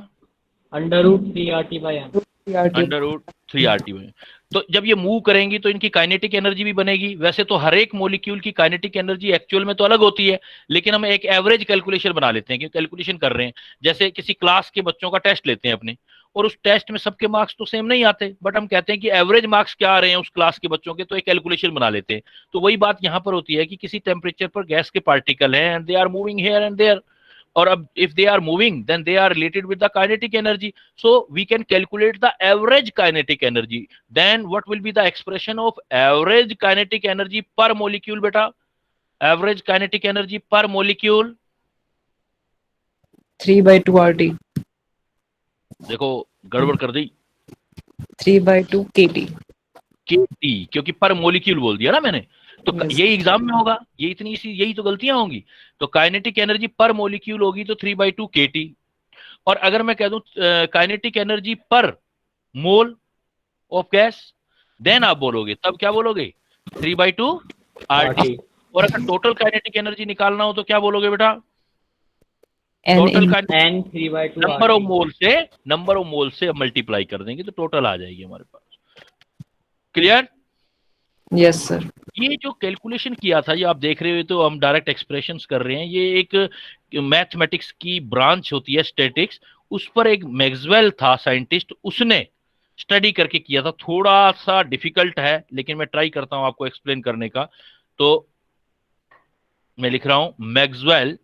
Under root 3 RT by M. Under root 3 RT by M। तो जब ये मूव करेंगी तो इनकी काइनेटिक एनर्जी भी बनेगी। वैसे तो हर एक मॉलिक्यूल की काइनेटिक एनर्जी एक्चुअल में तो अलग होती है, लेकिन हम एक एवरेज कैलकुलेशन बना लेते हैं, क्योंकि कैलकुलेशन कर रहे हैं। जैसे किसी क्लास के बच्चों का टेस्ट लेते हैं अपने, और उस टेस्ट में सबके मार्क्स तो सेम नहीं आते, बट हम कहते हैं कि एवरेज मार्क्स क्या आ रहे हैं उस क्लास के बच्चों के, तो एक कैलकुलेशन बना लेते हैं। तो वही बात यहाँ पर होती है कि किसी टेम्परेचर पर गैस के पार्टिकल हैं and they are moving here and there, और अब if they are moving then they are related with the kinetic energy, so we can calculate the average kinetic energy. Then what will be the expression of average kinetic energy per molecule beta? Average kinetic energy per molecule, 3/2 RT। देखो गड़बड़ कर दी, 3/2 KT। KT, क्योंकि पर molecule बोल दिया ना मैंने, तो Yes. यही एग्जाम में होगा, ये इतनी सी यही तो गलतियां होंगी। तो काइनेटिक एनर्जी पर मोलिक्यूल होगी तो 3/2 KT। और अगर मैं कह दूं kinetic energy per mole of gas, then आप बोलोगे, तब क्या बोलोगे? 3/2 RT। और अगर टोटल काइनेटिक एनर्जी निकालना हो तो क्या बोलोगे बेटा? N total in N 3 by 2 number of RT. मोल से मल्टीप्लाई कर देंगे तो टोटल आ जाएगी हमारे पास। क्लियर? yes sir। ये जो कैलकुलेशन किया था, ये आप देख रहे हो, तो हम डायरेक्ट एक्सप्रेशंस कर रहे हैं। ये एक मैथमेटिक्स की ब्रांच होती है स्टैटिक्स, उस पर एक मैक्सवेल था साइंटिस्ट, उसने स्टडी करके किया था। थोड़ा सा डिफिकल्ट है लेकिन मैं ट्राई करता हूं आपको एक्सप्लेन करने का। तो मैं लिख रहा हूं Maxwell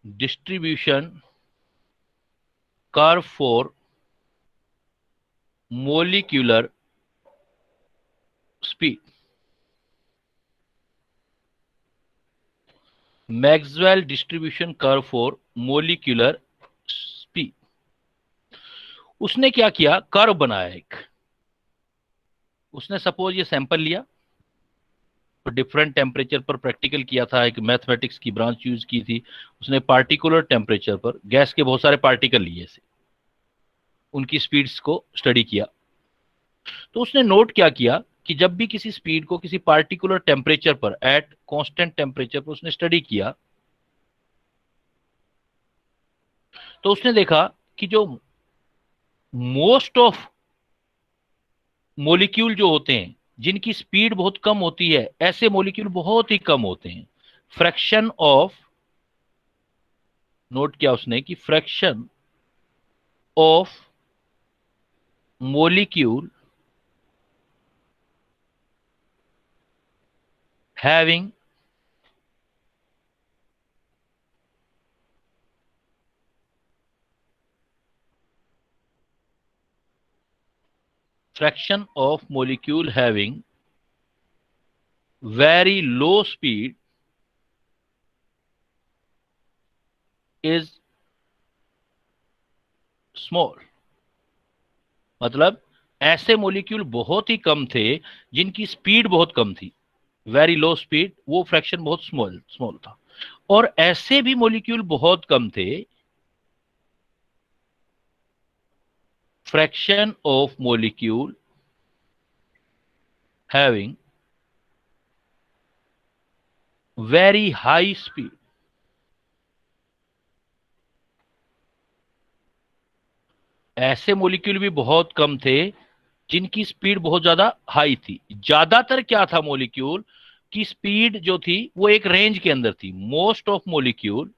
distribution curve for molecular speed। Maxwell distribution curve for molecular speed. उसने क्या किया, कर्व बनाया एक। उसने सपोज ये सैंपल लिया, तो डिफरेंट टेम्परेचर पर प्रैक्टिकल किया था, एक मैथमेटिक्स की ब्रांच यूज की थी। उसने पार्टिकुलर टेम्परेचर पर गैस के बहुत सारे पार्टिकल लिए से, उनकी स्पीड्स को स्टडी किया। तो उसने नोट क्या किया कि जब भी किसी स्पीड को किसी पार्टिकुलर टेम्परेचर पर, एट कांस्टेंट टेम्परेचर पर उसने स्टडी किया, तो उसने देखा कि जो मोस्ट ऑफ मोलिक्यूल जो होते हैं जिनकी स्पीड बहुत कम होती है, ऐसे मोलिक्यूल बहुत ही कम होते हैं। फ्रैक्शन ऑफ, नोट किया उसने कि fraction of molecule having fraction of molecule having very low speed is small। मतलब ऐसे मोलिक्यूल बहुत ही कम थे जिनकी स्पीड बहुत कम थी, वेरी लो स्पीड, वो फ्रैक्शन बहुत स्मॉल स्मॉल था। और ऐसे भी मोलिक्यूल बहुत कम थे, fraction of molecule having very high speed. ऐसे मॉलिक्यूल भी बहुत कम थे जिनकी स्पीड बहुत ज्यादा हाई थी। ज्यादातर क्या था, मॉलिक्यूल की स्पीड जो थी वो एक रेंज के अंदर थी। Most of molecule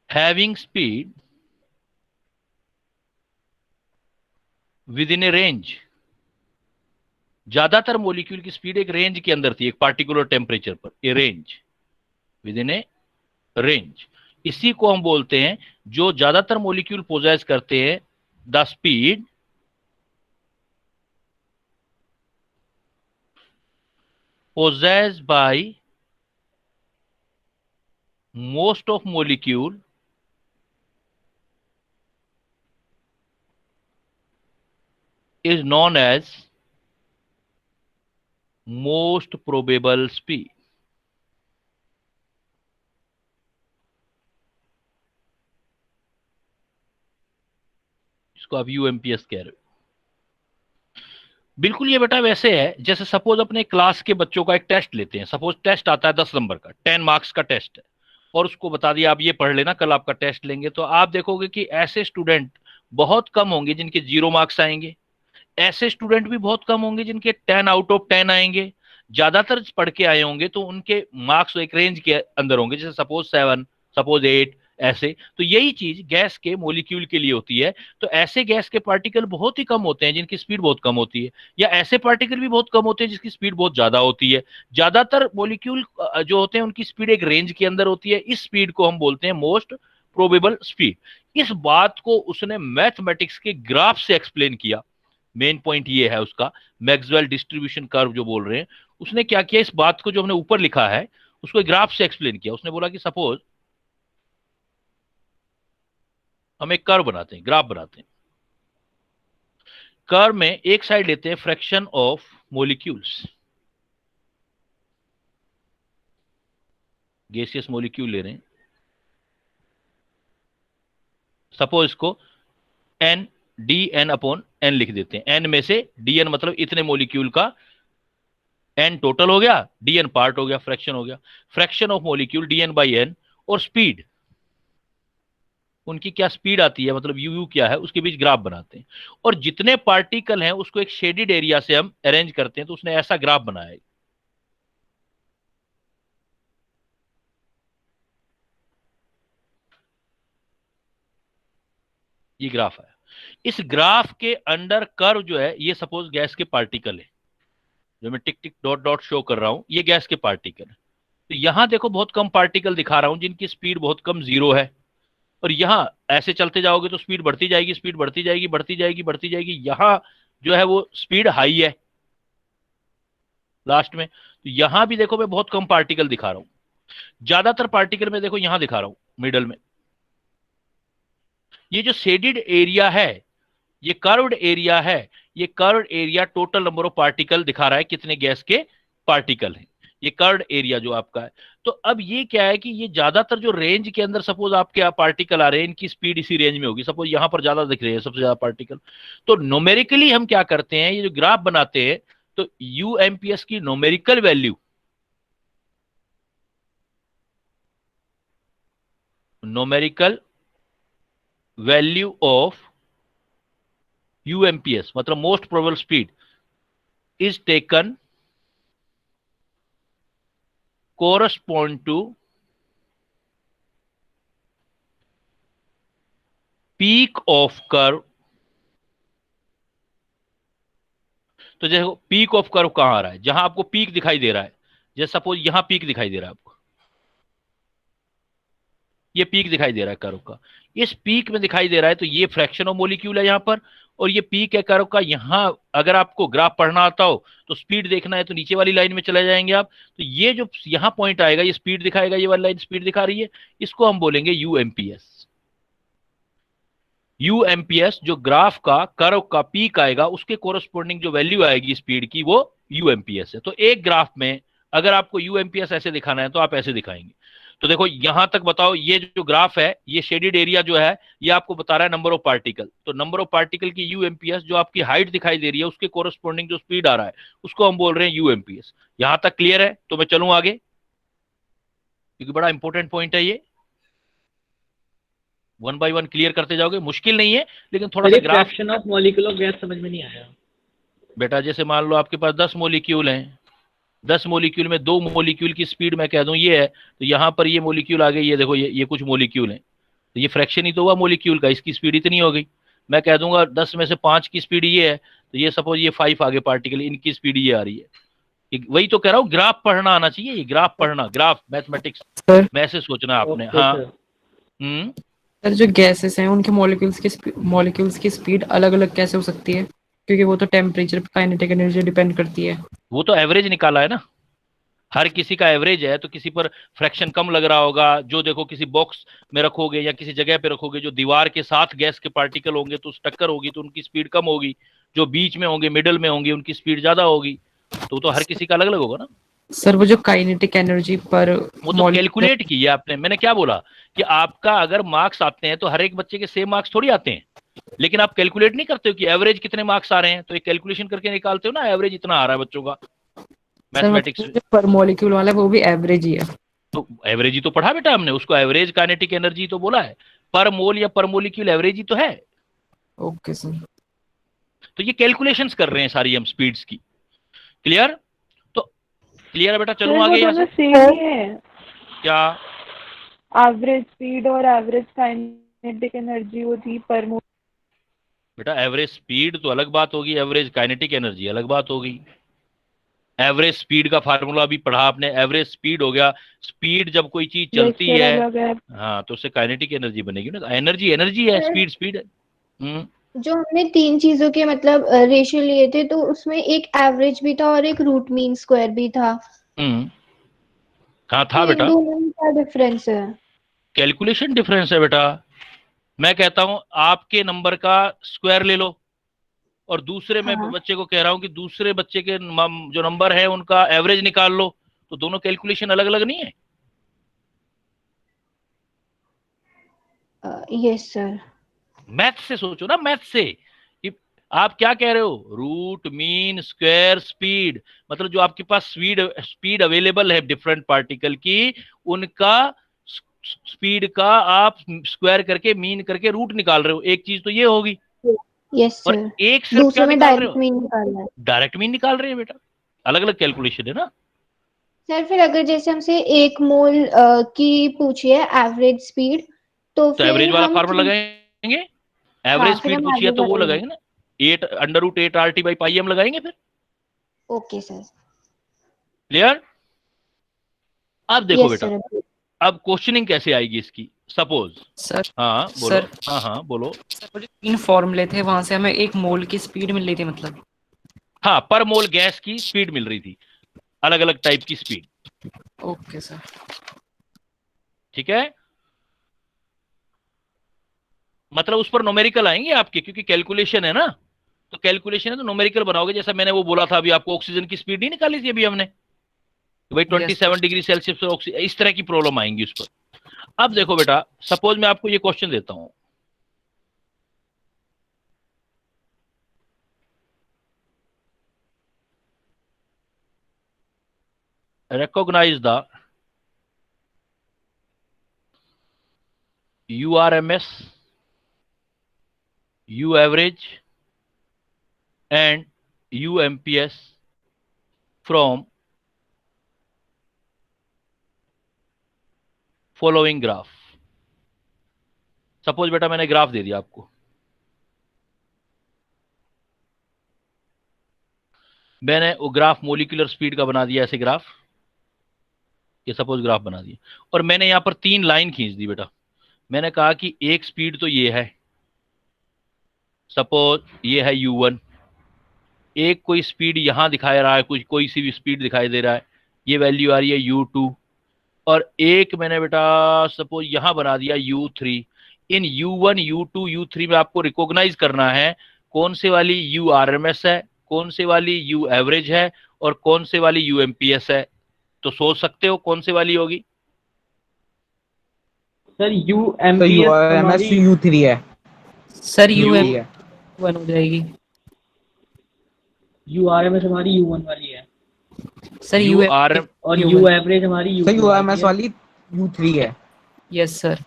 having speed with in A range. ज्यादातर मॉलिक्यूल की स्पीड एक रेंज के अंदर थी, एक पार्टिकुलर टेम्परेचर पर, ए range, with in A range. इसी को हम बोलते हैं, जो ज्यादातर मॉलिक्यूल पोजेस करते हैं the speed possessed by most of molecule is known as most probable speed। इसको आप यूएमपीएस कह रहे हो। बिल्कुल ये बेटा वैसे है जैसे सपोज अपने क्लास के बच्चों का एक टेस्ट लेते हैं। सपोज टेस्ट आता है 10 नंबर का, 10 मार्क्स का टेस्ट है, और उसको बता दिया आप ये पढ़ लेना, कल आपका टेस्ट लेंगे। तो आप देखोगे कि ऐसे स्टूडेंट बहुत कम होंगे जिनके 0 मार्क्स आएंगे, ऐसे स्टूडेंट भी बहुत कम होंगे जिनके 10 आउट ऑफ 10 आएंगे। ज्यादातर पढ़ के आए होंगे तो उनके मार्क्स एक रेंज के अंदर होंगे, जैसे सपोज 7, सपोज 8, ऐसे। तो यही चीज गैस के मॉलिक्यूल के लिए होती है। तो ऐसे गैस के पार्टिकल बहुत ही कम होते हैं जिनकी स्पीड बहुत कम होती है, या ऐसे पार्टिकल भी बहुत कम होते हैं जिसकी स्पीड बहुत ज्यादा होती है। ज्यादातर मॉलिक्यूल जो होते हैं उनकी स्पीड एक रेंज के अंदर होती है। इस स्पीड को हम बोलते हैं मोस्ट प्रोबेबल स्पीड। इस बात को उसने मैथमेटिक्स के ग्राफ से एक्सप्लेन किया। मेन पॉइंट ये है उसका, मैक्सवेल डिस्ट्रीब्यूशन कर्व जो बोल रहे हैं, उसने क्या किया, इस बात को जो हमने ऊपर लिखा है उसको ग्राफ से एक्सप्लेन किया। उसने बोला कि सपोज हम एक कर्व बनाते हैं, ग्राफ बनाते हैं। कर्व में एक साइड लेते हैं fraction of molecules, gaseous molecule ले रहे हैं। सपोज इसको N D N upon N लिख देते हैं। एन में से डी एन मतलब इतने मॉलिक्यूल का एन टोटल हो गया, डी एन पार्ट हो गया, फ्रैक्शन हो गया। Fraction of molecule D N by N, और स्पीड, उनकी क्या स्पीड आती है, मतलब यू यू क्या है, उसके बीच ग्राफ बनाते हैं। और जितने पार्टिकल हैं उसको एक शेडेड एरिया से हम अरेंज करते हैं। तो उसने ऐसा ग्राफ बनाया है। ये ग्राफ है। इस ग्राफ के अंडर कर्व जो है, ये सपोज गैस के पार्टिकल है, जो मैं टिक टिक डॉट डॉट शो कर रहा हूं, ये गैस के पार्टिकल है। तो यहां देखो बहुत कम पार्टिकल दिखा रहा हूं जिनकी स्पीड बहुत कम, 0 है। और यहां ऐसे चलते जाओगे तो स्पीड बढ़ती जाएगी, स्पीड बढ़ती जाएगी, बढ़ती जाएगी, बढ़ती जाएगी। यहां जो है वो स्पीड हाई है लास्ट में। तो यहां भी देखो मैं बहुत कम पार्टिकल दिखा रहा हूं। ज्यादातर पार्टिकल में देखो यहां दिखा रहा हूं मिडल में। ये जो शेडेड एरिया है, ये कर्व्ड एरिया है। ये curved area total number of particle दिखा रहा है, कितने गैस के पार्टिकल हैं। ये कर्व्ड एरिया जो आपका है। तो अब ये क्या है कि ये ज्यादातर जो रेंज के अंदर सपोज आपके पार्टिकल आ रहे हैं, इनकी स्पीड इसी रेंज में होगी। सपोज यहां पर ज्यादा दिख रहे हैं, सबसे ज्यादा पार्टिकल। तो न्यूमेरिकली हम क्या करते हैं, ये जो ग्राफ बनाते हैं, तो यूएमपीएस की numerical value, numerical value of UMPS मतलब most probable speed is taken correspond to peak of curve। तो देखो पीक ऑफ कर्व कहां आ रहा है, जहां आपको पीक दिखाई दे रहा है। जैसे सपोज यहां पीक दिखाई दे रहा है आपको, ये पीक दिखाई दे रहा है कर्व का, इस पीक में दिखाई दे रहा है। तो ये फ्रैक्शन ऑफ मॉलिक्यूल है यहां पर, और ये पीक है कर्व का। यहां अगर आपको ग्राफ पढ़ना आता हो तो स्पीड देखना है तो नीचे वाली लाइन में चले जाएंगे आप। तो ये जो यहां पॉइंट आएगा ये स्पीड दिखाएगा, ये वाली लाइन स्पीड दिखा रही है, इसको हम बोलेंगे यूएमपीएस। यूएमपीएस जो ग्राफ का कर्व का पीक आएगा उसके कोरस्पोंडिंग जो वैल्यू आएगी स्पीड की, वो यूएमपीएस है। तो एक ग्राफ में अगर आपको यूएमपीएस ऐसे दिखाना है तो आप ऐसे दिखाएंगे। तो देखो यहां तक बताओ, ये जो ग्राफ है, ये शेडेड एरिया जो है, ये आपको बता रहा है नंबर ऑफ पार्टिकल। तो नंबर ऑफ पार्टिकल की यूएमपीएस, जो आपकी हाइट दिखाई दे रही है उसके कोरस्पॉन्डिंग जो स्पीड आ रहा है, उसको हम बोल रहे हैं यूएमपीएस। यहां तक क्लियर है? तो मैं चलूं आगे, क्योंकि बड़ा इंपॉर्टेंट पॉइंट है ये। वन बाय वन क्लियर करते जाओगे, मुश्किल नहीं है, लेकिन थोड़ा सा graph. Fraction of molecule of gas समझ में नहीं आया। बेटा जैसे मान लो आपके पास 10 मोलिक्यूल हैं, 10 मोलिक्यूल में 2 मोलिक्यूल की स्पीड मैं कह दूं ये है, तो यहां पर ये मोलिक्यूल आ गए, ये देखो ये कुछ मोलिक्यूल हैं, तो ये फ्रैक्शन ही तो हुआ मोलिक्यूल का, इसकी स्पीड इतनी हो गई। मैं कह दूंगा 10 में से 5 की स्पीड ये है, तो ये सपोज ये 5 आगे पार्टिकल, इनकी स्पीड ये आ रही है। वही तो कह रहा हूँ, ग्राफ पढ़ना आना चाहिए, ये ग्राफ पढ़ना, ग्राफ मैथमेटिक्स सर में ऐसे सोचना है आपने। हाँ। सर जो गैसेस हैं उनके मॉलिक्यूल्स की स्पीड अलग अलग कैसे हो सकती है? क्योंकि वो तो टेम्परेचर पे काइनेटिक एनर्जी डिपेंड करती है। वो तो एवरेज निकाला है ना, हर किसी का एवरेज है, तो किसी पर फ्रैक्शन कम लग रहा होगा। जो देखो किसी बॉक्स में रखोगे या किसी जगह पे रखोगे, जो दीवार के साथ गैस के पार्टिकल होंगे तो टक्कर होगी तो उनकी स्पीड कम होगी, जो बीच में होंगे मिडल में होंगे उनकी स्पीड ज्यादा होगी। तो हर किसी का अलग अलग होगा ना। सर वो जो काइनेटिक एनर्जी पर वो तो कैलकुलेट की है आपने। मैंने क्या बोला कि आपका अगर मार्क्स आते हैं तो हर एक बच्चे के सेम मार्क्स थोड़ी आते हैं, लेकिन आप कैलकुलेट नहीं करते हो कि एवरेज कितने मार्क्स आ रहे हैं, तो एक कैलकुलेशन करके निकालते हो ना, एवरेज इतना आ रहा है बच्चों का मैथमेटिक्स में। पर मॉलिक्यूल वाला है वो भी एवरेज ही है। तो एवरेज ही तो पढ़ा बेटा हमने, उसको एवरेज काइनेटिक एनर्जी तो बोला है, पर मोल या पर मोलिक्यूल एवरेज ही तो है। Okay sir. तो ये कैलकुलेशंस कर रहे हैं सारी हम स्पीड्स की। क्लियर? तो क्लियर है बेटा, चलूं आगे यहाँ से। सेम ही है, क्या? एवरेज स्पीड और एवरेज काइनेटिक एनर्जी वो थी पर मोल। बेटा एवरेज स्पीड तो अलग बात होगी, एवरेज काइनेटिक एनर्जी अलग बात होगी। एवरेज स्पीड का फार्मूला भी पढ़ा आपने, एवरेज स्पीड हो गया, स्पीड जब कोई चीज चलती है हाँ तो उससे काइनेटिक एनर्जी बनेगी ना। एनर्जी एनर्जी है, स्पीड स्पीड है। जो हमने 3 चीजों के मतलब रेशियो लिए थे, तो उसमें एक एवरेज भी था और एक रूट मीन स्क्वायर भी था। हाँ था बेटा। दोनों में क्या डिफरेंस है? कैलकुलेशन डिफरेंस है बेटा। मैं कहता हूं आपके नंबर का स्क्वायर ले लो, और दूसरे में बच्चे को कह रहा हूं कि दूसरे बच्चे के जो नंबर है उनका एवरेज निकाल लो, तो दोनों कैलकुलेशन अलग अलग नहीं है। Yes sir. मैथ से सोचो ना, मैथ से कि आप क्या कह रहे हो, रूट मीन स्क्वायर स्पीड, मतलब जो आपके पास स्पीड अवेलेबल है डिफरेंट पार्टिकल की, उनका स्पीड का आप स्क्वायर करके मीन करके रूट निकाल रहे हो। एक चीज तो ये होगी। यस और सर। एक सिर्फ दूसरे क्या में निकाल रहे डायरेक्ट हो, मीन निकालना है। डायरेक्ट मीन निकाल रहे हैं बेटा, अलग अलग कैलकुलेशन है ना। सर फिर अगर जैसे हमसे 1 मोल की पूछी है एवरेज स्पीड, तो फिर एवरेज वाला हम फार्मूला लगाएंगे। एवरेज फिर स्पीड हम पूछी है average तो वो लगाएंगे। लगाएंगे ना, 8 √8 RT बाई पाई हम लगाएंगे फिर। Okay sir. क्लियर? अब देखो यस बेटा, सर। अब क्वेश्चनिंग कैसे आएगी इसकी। सपोज सर हाँ बोलो। सर हाँ बोलो। सर वो जो 3 फॉर्मूले थे वहां से हमें 1 मोल की स्पीड मिल रही थी मतलब। हाँ पर मोल गैस की स्पीड मिल रही थी, अलग अलग टाइप की स्पीड। Okay sir. ठीक है, मतलब उस पर नोमेरिकल आएंगे आपके, क्योंकि कैलकुलेशन है ना, तो कैलकुलेशन है तो नोमेरिकल बनाओगे। जैसा मैंने वो बोला था अभी आपको, ऑक्सीजन की स्पीड नहीं निकाली थी अभी हमने, तो भाई 27 डिग्री सेल्सियस पर इस तरह की प्रॉब्लम आएंगी उस पर। अब देखो बेटा, सपोज मैं आपको ये क्वेश्चन देता हूं, recognize the URMS, U average and UMPS from following graph। Suppose बेटा मैंने ग्राफ दे दिया आपको, मैंने वो ग्राफ मोलिकुलर स्पीड का बना दिया ऐसे ग्राफ, ये सपोज ग्राफ बना दिया, और मैंने यहां पर 3 लाइन खींच दी बेटा। मैंने कहा कि एक स्पीड तो ये है, सपोज ये है U1, एक कोई स्पीड यहां दिखा रहा है, कुछ कोई सी भी स्पीड दिखाई दे रहा है, ये वैल्यू आ रही है U2, और एक मैंने बेटा सपोज यहां बना दिया U3। इन U1 U2 U3 में आपको रिकॉग्नाइज करना है कौन से वाली URMS है, कौन से वाली U एवरेज है, और कौन से वाली UMPS है। तो सोच सकते हो कौन से वाली होगी। सर तो UMPS UMS हमारी U3 है। सर U UM है 1 हो जाएगी। URMS हमारी U1 वाली है सर U UM R और U1। U एवरेज हमारी सर U2 वाली UMS है। वाली U3 है। Yes sir.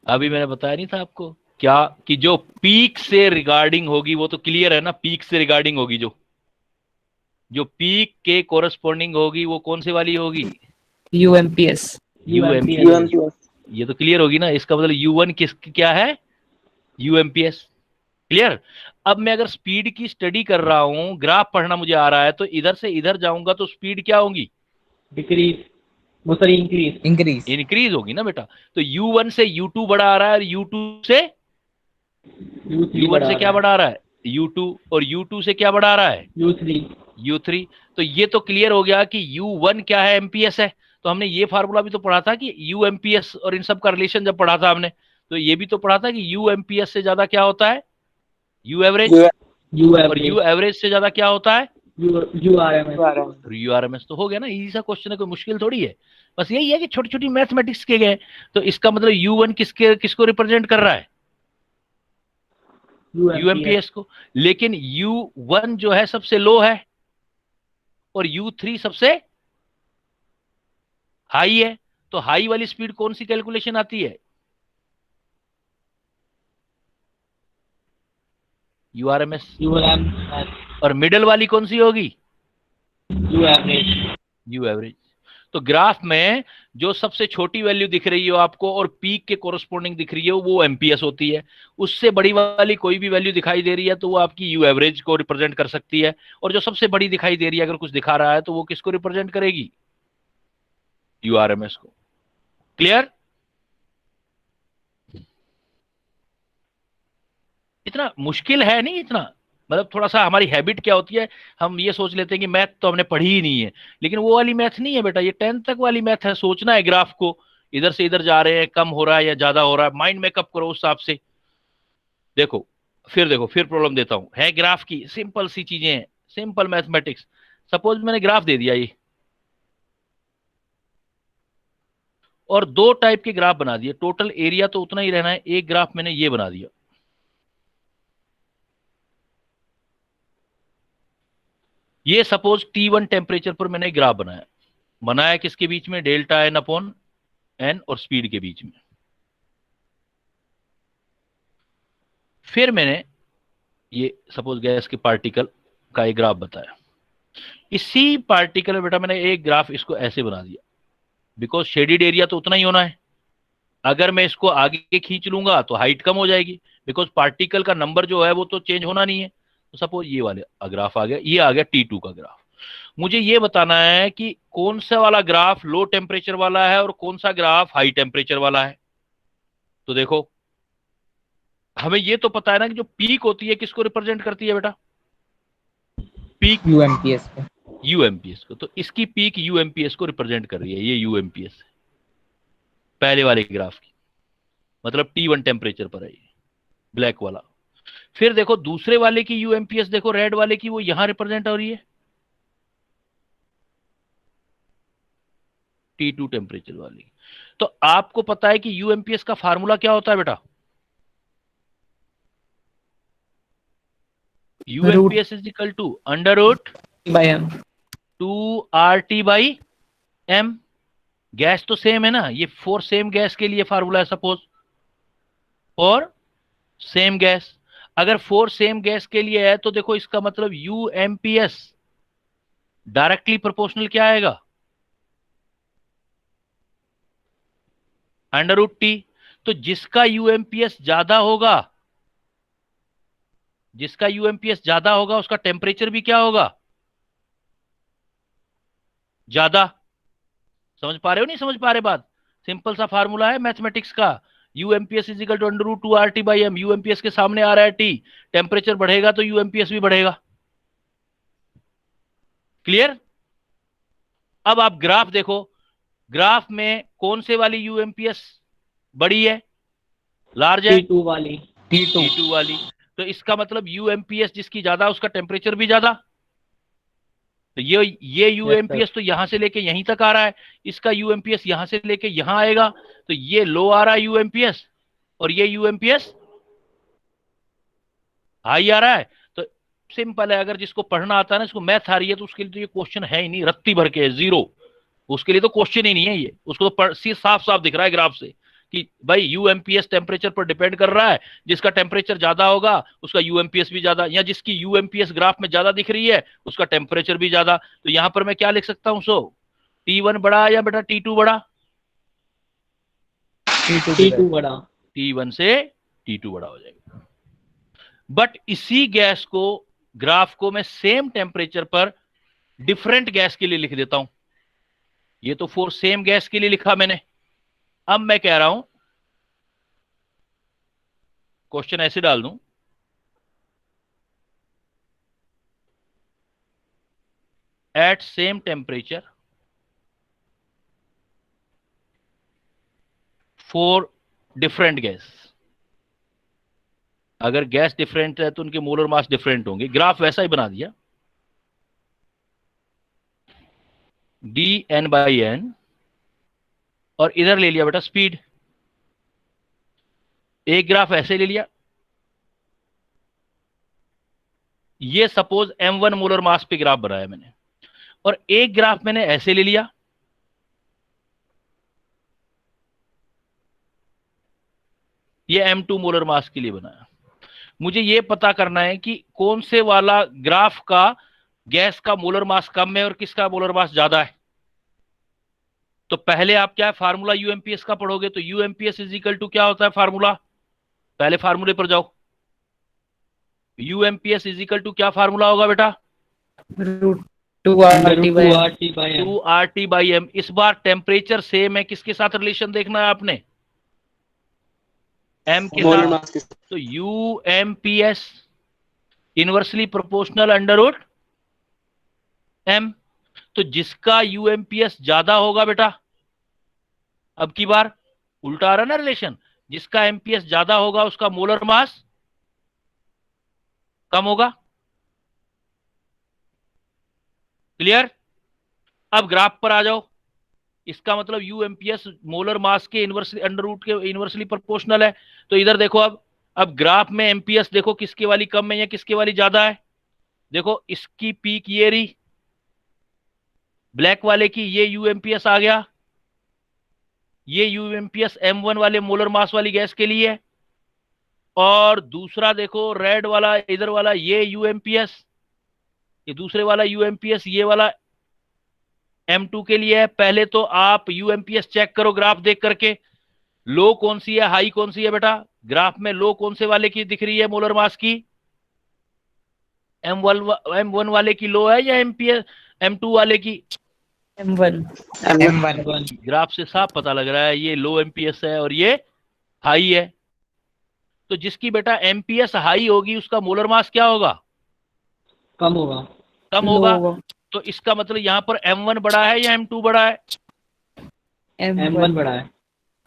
अभी मैंने बताया नहीं था आपको क्या कि जो पीक से रिगार्डिंग होगी वो तो क्लियर है ना, पीक से रिगार्डिंग होगी, जो पीक के कोरस्पॉन्डिंग होगी वो कौन से वाली होगी? UMPS। UMPS। ये तो क्लियर होगी ना, इसका मतलब U1 किस क्या है? UMPS। क्लियर। अब मैं अगर स्पीड की स्टडी कर रहा हूं, ग्राफ पढ़ना मुझे आ रहा है, तो इधर से इधर जाऊंगा तो स्पीड क्या होगी? डिक्रीज, वो सर इंक्रीज। इंक्रीज। इंक्रीज होगी ना बेटा। तो U1 से U2 बढ़ा आ रहा है और U2 से U3 U1 बढ़ा से रहा क्या है। बढ़ा रहा है? U2। और U2 से क्या बढ़ा रहा है? U3। U3। तो ये तो क्लियर हो गया कि U1 क्या है? एमपीएस है। तो हमने ये फार्मूला भी तो पढ़ा था कि UMPS, और इन सब का रिलेशन जब पढ़ा था हमने, तो ये भी तो पढ़ा था कि UMPS से ज्यादा क्या होता है? U average. U और एवरेज। U एवरेज से ज्यादा क्या होता है? URMS। URMS। तो हो गया ना, इजी सा क्वेश्चन है, कोई मुश्किल थोड़ी है। बस यही है कि छोटी छोटी मैथमेटिक्स के गए। तो इसका मतलब U1 किसको रिप्रेजेंट कर रहा है? UMPS को। लेकिन U1 जो है सबसे लो है और U3 सबसे हाई है। तो हाई वाली स्पीड कौन सी कैलकुलेशन आती है? URMS। URMS। और मिडल वाली कौन सी होगी? U average. U average. तो ग्राफ में जो सबसे छोटी वैल्यू दिख रही हो आपको और पीक के कोरस्पोंडिंग दिख रही है वो एमपीएस होती है। उससे बड़ी वाली कोई भी वैल्यू दिखाई दे रही है तो वो आपकी यू एवरेज को रिप्रेजेंट कर सकती है। और जो सबसे बड़ी दिखाई दे रही है, अगर कुछ दिखा रहा है, तो वो किसको रिप्रेजेंट करेगी? URMS को। क्लियर? इतना मुश्किल है नहीं इतना। मतलब थोड़ा सा हमारी हैबिट क्या होती है, हम ये सोच लेते हैं कि मैथ तो हमने पढ़ी ही नहीं है। लेकिन वो वाली मैथ नहीं है बेटा, ये 10th तक वाली मैथ है। सोचना है ग्राफ को, इधर से इधर जा रहे हैं, कम हो रहा है या ज्यादा हो रहा है, माइंड मेकअप करो उस हिसाब से। देखो, देखो, फिर प्रॉब्लम देता हूं, है ग्राफ की सिंपल सी चीजें हैं, सिंपल मैथमेटिक्स। सपोज मैंने ग्राफ दे दिया ये, और दो टाइप के ग्राफ बना दिए। टोटल एरिया तो उतना ही रहना है। एक ग्राफ मैंने ये बना दिया, ये सपोज T1 टेम्परेचर पर मैंने ग्राफ बनाया। बनाया किसके बीच में? डेल्टा एन अपॉन एन और स्पीड के बीच में। फिर मैंने ये सपोज गैस के पार्टिकल का एक ग्राफ बताया। इसी पार्टिकल में बेटा मैंने एक ग्राफ इसको ऐसे बना दिया, बिकॉज शेडिड एरिया तो उतना ही होना है। अगर मैं इसको आगे खींच लूंगा तो हाइट कम हो जाएगी, बिकॉज पार्टिकल का नंबर जो है वो तो चेंज होना नहीं है। तो सपोज ये वाले ग्राफ आ गया, ये आ गया T2 का ग्राफ। मुझे ये बताना है कि कौन सा वाला ग्राफ लो टेम्परेचर वाला है और कौन सा ग्राफ हाई टेम्परेचर वाला है। तो देखो, हमें ये तो पता है ना कि जो पीक होती है किसको रिप्रेजेंट करती है बेटा? पीक UMPS को। UMPS को। तो इसकी पीक UMPS को रिप्रेजेंट कर रही है, ये UMPS है पहले वाले ग्राफ की। मतलब T1 टेम्परेचर पर है ये ब्लैक वाला। फिर देखो दूसरे वाले की UMPS, देखो रेड वाले की, वो यहां रिप्रेजेंट हो रही है T2 टेम्परेचर वाली। तो आपको पता है कि UMPS का फार्मूला क्या होता है बेटा? UMPS is equal to under root by M. 2RT by M. Gas तो सेम है ना, ये फॉर सेम गैस के लिए फार्मूला है। सपोज फॉर सेम गैस, अगर फॉर सेम गैस के लिए है तो देखो इसका मतलब UMPS डायरेक्टली प्रोपोर्शनल क्या आएगा? Under root T. तो जिसका UMPS ज्यादा होगा, जिसका UMPS ज्यादा होगा उसका टेम्परेचर भी क्या होगा? ज्यादा। समझ पा रहे हो नहीं समझ पा रहे बात? सिंपल सा फार्मूला है मैथमेटिक्स का। UMPS is equal to under root 2RT by M. UMPS के सामने आ रहा है T, टेम्परेचर बढ़ेगा तो UMPS भी बढ़ेगा। क्लियर? अब आप ग्राफ देखो, ग्राफ में कौन से वाली UMPS बड़ी है, लार्ज है? T2 वाली। T2 वाली। तो इसका मतलब UMPS जिसकी ज्यादा उसका टेम्परेचर भी ज्यादा। तो ये यूएमपीएस तो यहां से लेके यहीं तक आ रहा है, इसका यूएमपीएस यहां से लेके यहां आएगा, तो ये लो आ रहा है यूएमपीएस और ये यूएमपीएस हाई आ रहा है। तो सिंपल है, अगर जिसको पढ़ना आता है ना, इसको मैथ आ रही है, तो उसके लिए तो ये क्वेश्चन है ही नहीं, रत्ती भर के है, जीरो। उसके लिए तो क्वेश्चन ही नहीं है ये, उसको तो साफ साफ दिख रहा है ग्राफ से कि भाई यूएमपीएस टेम्परेचर पर डिपेंड कर रहा है, जिसका टेम्परेचर ज्यादा होगा उसका यूएमपीएस भी ज्यादा, या जिसकी यूएमपीएस ग्राफ में ज्यादा दिख रही है उसका टेम्परेचर भी ज्यादा। तो यहां पर मैं क्या लिख सकता हूं, सो T1 बड़ा या बेटा T2 बड़ा? T2 बड़ा। T1 से T2 बड़ा हो जाएगा। बट इसी गैस को, ग्राफ को मैं सेम टेम्परेचर पर डिफरेंट गैस के लिए लिख देता हूं। ये तो फॉर सेम गैस के लिए लिखा मैंने। अब मैं कह रहा हूं, क्वेश्चन ऐसे डाल दूं, at same temperature for different gas. अगर गैस डिफरेंट है तो उनके मोलर मास डिफरेंट होंगे। ग्राफ वैसा ही बना दिया, dN/N, और इधर ले लिया बेटा स्पीड। एक ग्राफ ऐसे ले लिया, ये सपोज m1 मोलर मास पे ग्राफ बनाया मैंने, और एक ग्राफ मैंने ऐसे ले लिया, ये m2 मोलर मास के लिए बनाया। मुझे ये पता करना है कि कौन से वाला ग्राफ का गैस का मोलर मास कम है और किसका मोलर मास ज्यादा है। तो पहले आप क्या फार्मूला यूएमपीएस का पढ़ोगे, तो यूएमपीएस इज इक्वल टू क्या होता है फार्मूला, पहले फार्मूले पर जाओ। यूएमपीएस इज इक्वल टू क्या फार्मूला होगा बेटा, √2RT/m। 2RT/m। इस बार टेम्परेचर सेम है, किसके साथ रिलेशन देखना है आपने, m के मोलर साथ। मास के। तो यूएमपीएस इनवर्सली प्रोपोर्शनल अंडर m। तो जिसका यूएमपीएस ज्यादा होगा बेटा, अब की बार उल्टा आ रहा ना रिलेशन, जिसका एमपीएस ज्यादा होगा उसका मोलर मास कम होगा। क्लियर? अब ग्राफ पर आ जाओ, इसका मतलब यूएमपीएस मोलर मास के इनवर्सली अंडर रूट के इनवर्सली प्रोपोर्शनल है। तो इधर देखो, अब ग्राफ में एमपीएस देखो किसके वाली कम है या किसके वाली ज्यादा है। देखो इसकी पीक ये रही, ब्लैक वाले की ये यूएमपीएस आ गया, ये यूएमपीएस M1 वाले मोलर मास वाली गैस के लिए है, और दूसरा देखो रेड वाला इधर वाला ये यूएमपीएस, ये दूसरे वाला यूएमपीएस ये वाला M2 के लिए है। पहले तो आप यूएमपीएस चेक करो ग्राफ देख करके, लो कौन सी है हाई कौन सी है बेटा। ग्राफ में लो कौन से वाले की दिख रही है मोलर मास की, M1 वाले की लो है या एमपीएस M2 वाले की, M1। ग्राफ से साफ पता लग रहा है ये लो एमपीएस है और ये हाई है। तो जिसकी बेटा एमपीएस हाई होगी उसका मोलर मास क्या होगा, कम होगा। कम होगा। तो इसका मतलब यहाँ पर M1 बड़ा है या M2 बड़ा है, M1 बड़ा है।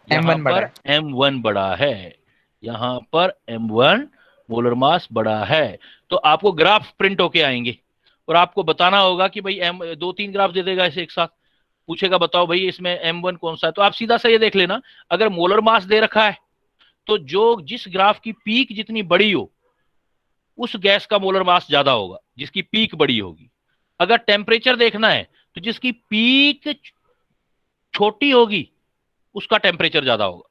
M1 बड़ा है, M1 बड़ा है, यहाँ पर M1 मोलर मास बड़ा है। तो आपको ग्राफ प्रिंट होके आएंगे और आपको बताना होगा कि भाई दो तीन ग्राफ दे देगा ऐसे एक साथ, पूछेगा बताओ भाई इसमें M1 कौन सा है। तो आप सीधा सा ये देख लेना, अगर मोलर मास दे रखा है तो जिस ग्राफ की पीक जितनी बड़ी हो उस गैस का मोलर मास ज्यादा होगा, जिसकी पीक बड़ी होगी। अगर टेम्परेचर देखना है तो जिसकी पीक छोटी होगी उसका टेम्परेचर ज्यादा होगा,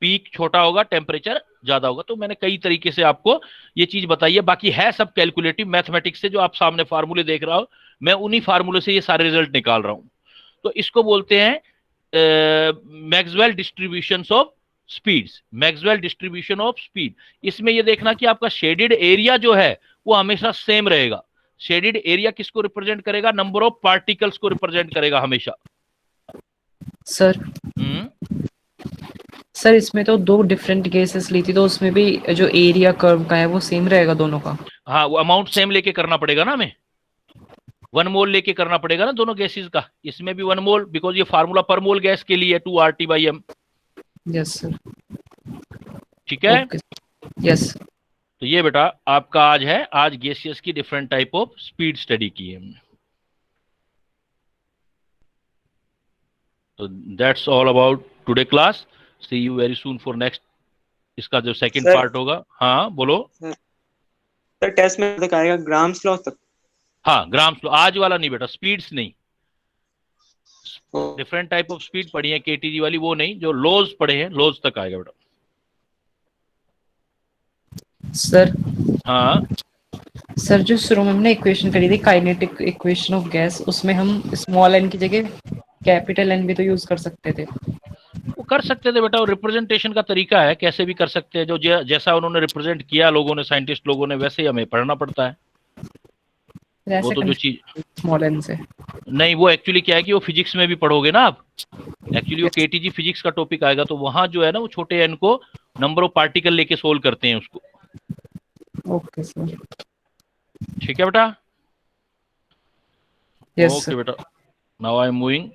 पीक छोटा होगा टेम्परेचर ज्यादा होगा। तो मैंने कई तरीके से आपको ये चीज बताई है, बाकी है सब कैलकुलेटिव मैथमेटिक्स से, जो आप सामने फार्मूले देख रहा हो मैं उन्हीं फार्मूले से ये सारे रिजल्ट निकाल रहा हूं। तो इसको बोलते हैं Maxwell distribution of speeds, Maxwell distribution of speed. इसमें ये देखना कि आपका शेडेड एरिया जो है वो हमेशा सेम रहेगा। शेडेड एरिया किसको रिप्रेजेंट करेगा, नंबर ऑफ पार्टिकल्स को रिप्रेजेंट करेगा हमेशा। सर इसमें तो दो डिफरेंट केसेस ली थी, तो उसमें भी जो एरिया कर्व का है वो सेम रहेगा दोनों का। हाँ, वो अमाउंट सेम लेके करना पड़ेगा ना, हमें 1 मोल लेके करना पड़ेगा ना दोनों गैसेस का। इसमें भी 1 मोल, बिकॉज ये फार्मूला पर मोल गैस के लिए 2RT/m। Yes sir. ठीक है, यस। तो ये बेटा आपका आज है, आज गैसियस की different type of speed study की है हमने। तो that's all about today class. See you very soon for next, इसका जो सेकंड सर, पार्ट होगा। हाँ बोलो। सर टेस्ट में तक आएगा ग्राम्स लॉ तक। हाँ ग्राम्स लॉ, आज वाला नहीं बेटा, स्पीड्स नहीं, डिफरेंट टाइप ऑफ स्पीड पढ़ी है केटीजी वाली, वो नहीं, जो लॉज पढ़े हैं लॉज तक आएगा बेटा। सर हाँ सर जो शुरू में हमने इक्वेशन करी थी काइनेटिक इक्वेशन ऑफ गैस, उसमें हम स्मॉल एन की जगह कैपिटल एन भी तो यूज कर सकते थे। वो कर सकते थे बेटा, वो रिप्रेजेंटेशन का तरीका है, कैसे भी कर सकते हैं, जो जैसा उन्होंने रिप्रेजेंट किया लोगों ने, साइंटिस्ट लोगों ने, वैसे ही हमें पढ़ना पड़ता है। वो तो जो चीज स्मॉल एन से नहीं, वो एक्चुअली क्या है कि वो फिजिक्स में भी पढ़ोगे ना आप, एक्चुअली वो केटीजी फिजिक्स का टॉपिक आएगा, तो वहां जो है ना वो छोटे एन को नंबर ऑफ पार्टिकल लेके सोल्व करते हैं उसको। Okay sir. ठीक है बेटा। यस ओके बेटा, नाउ आई एम मूविंग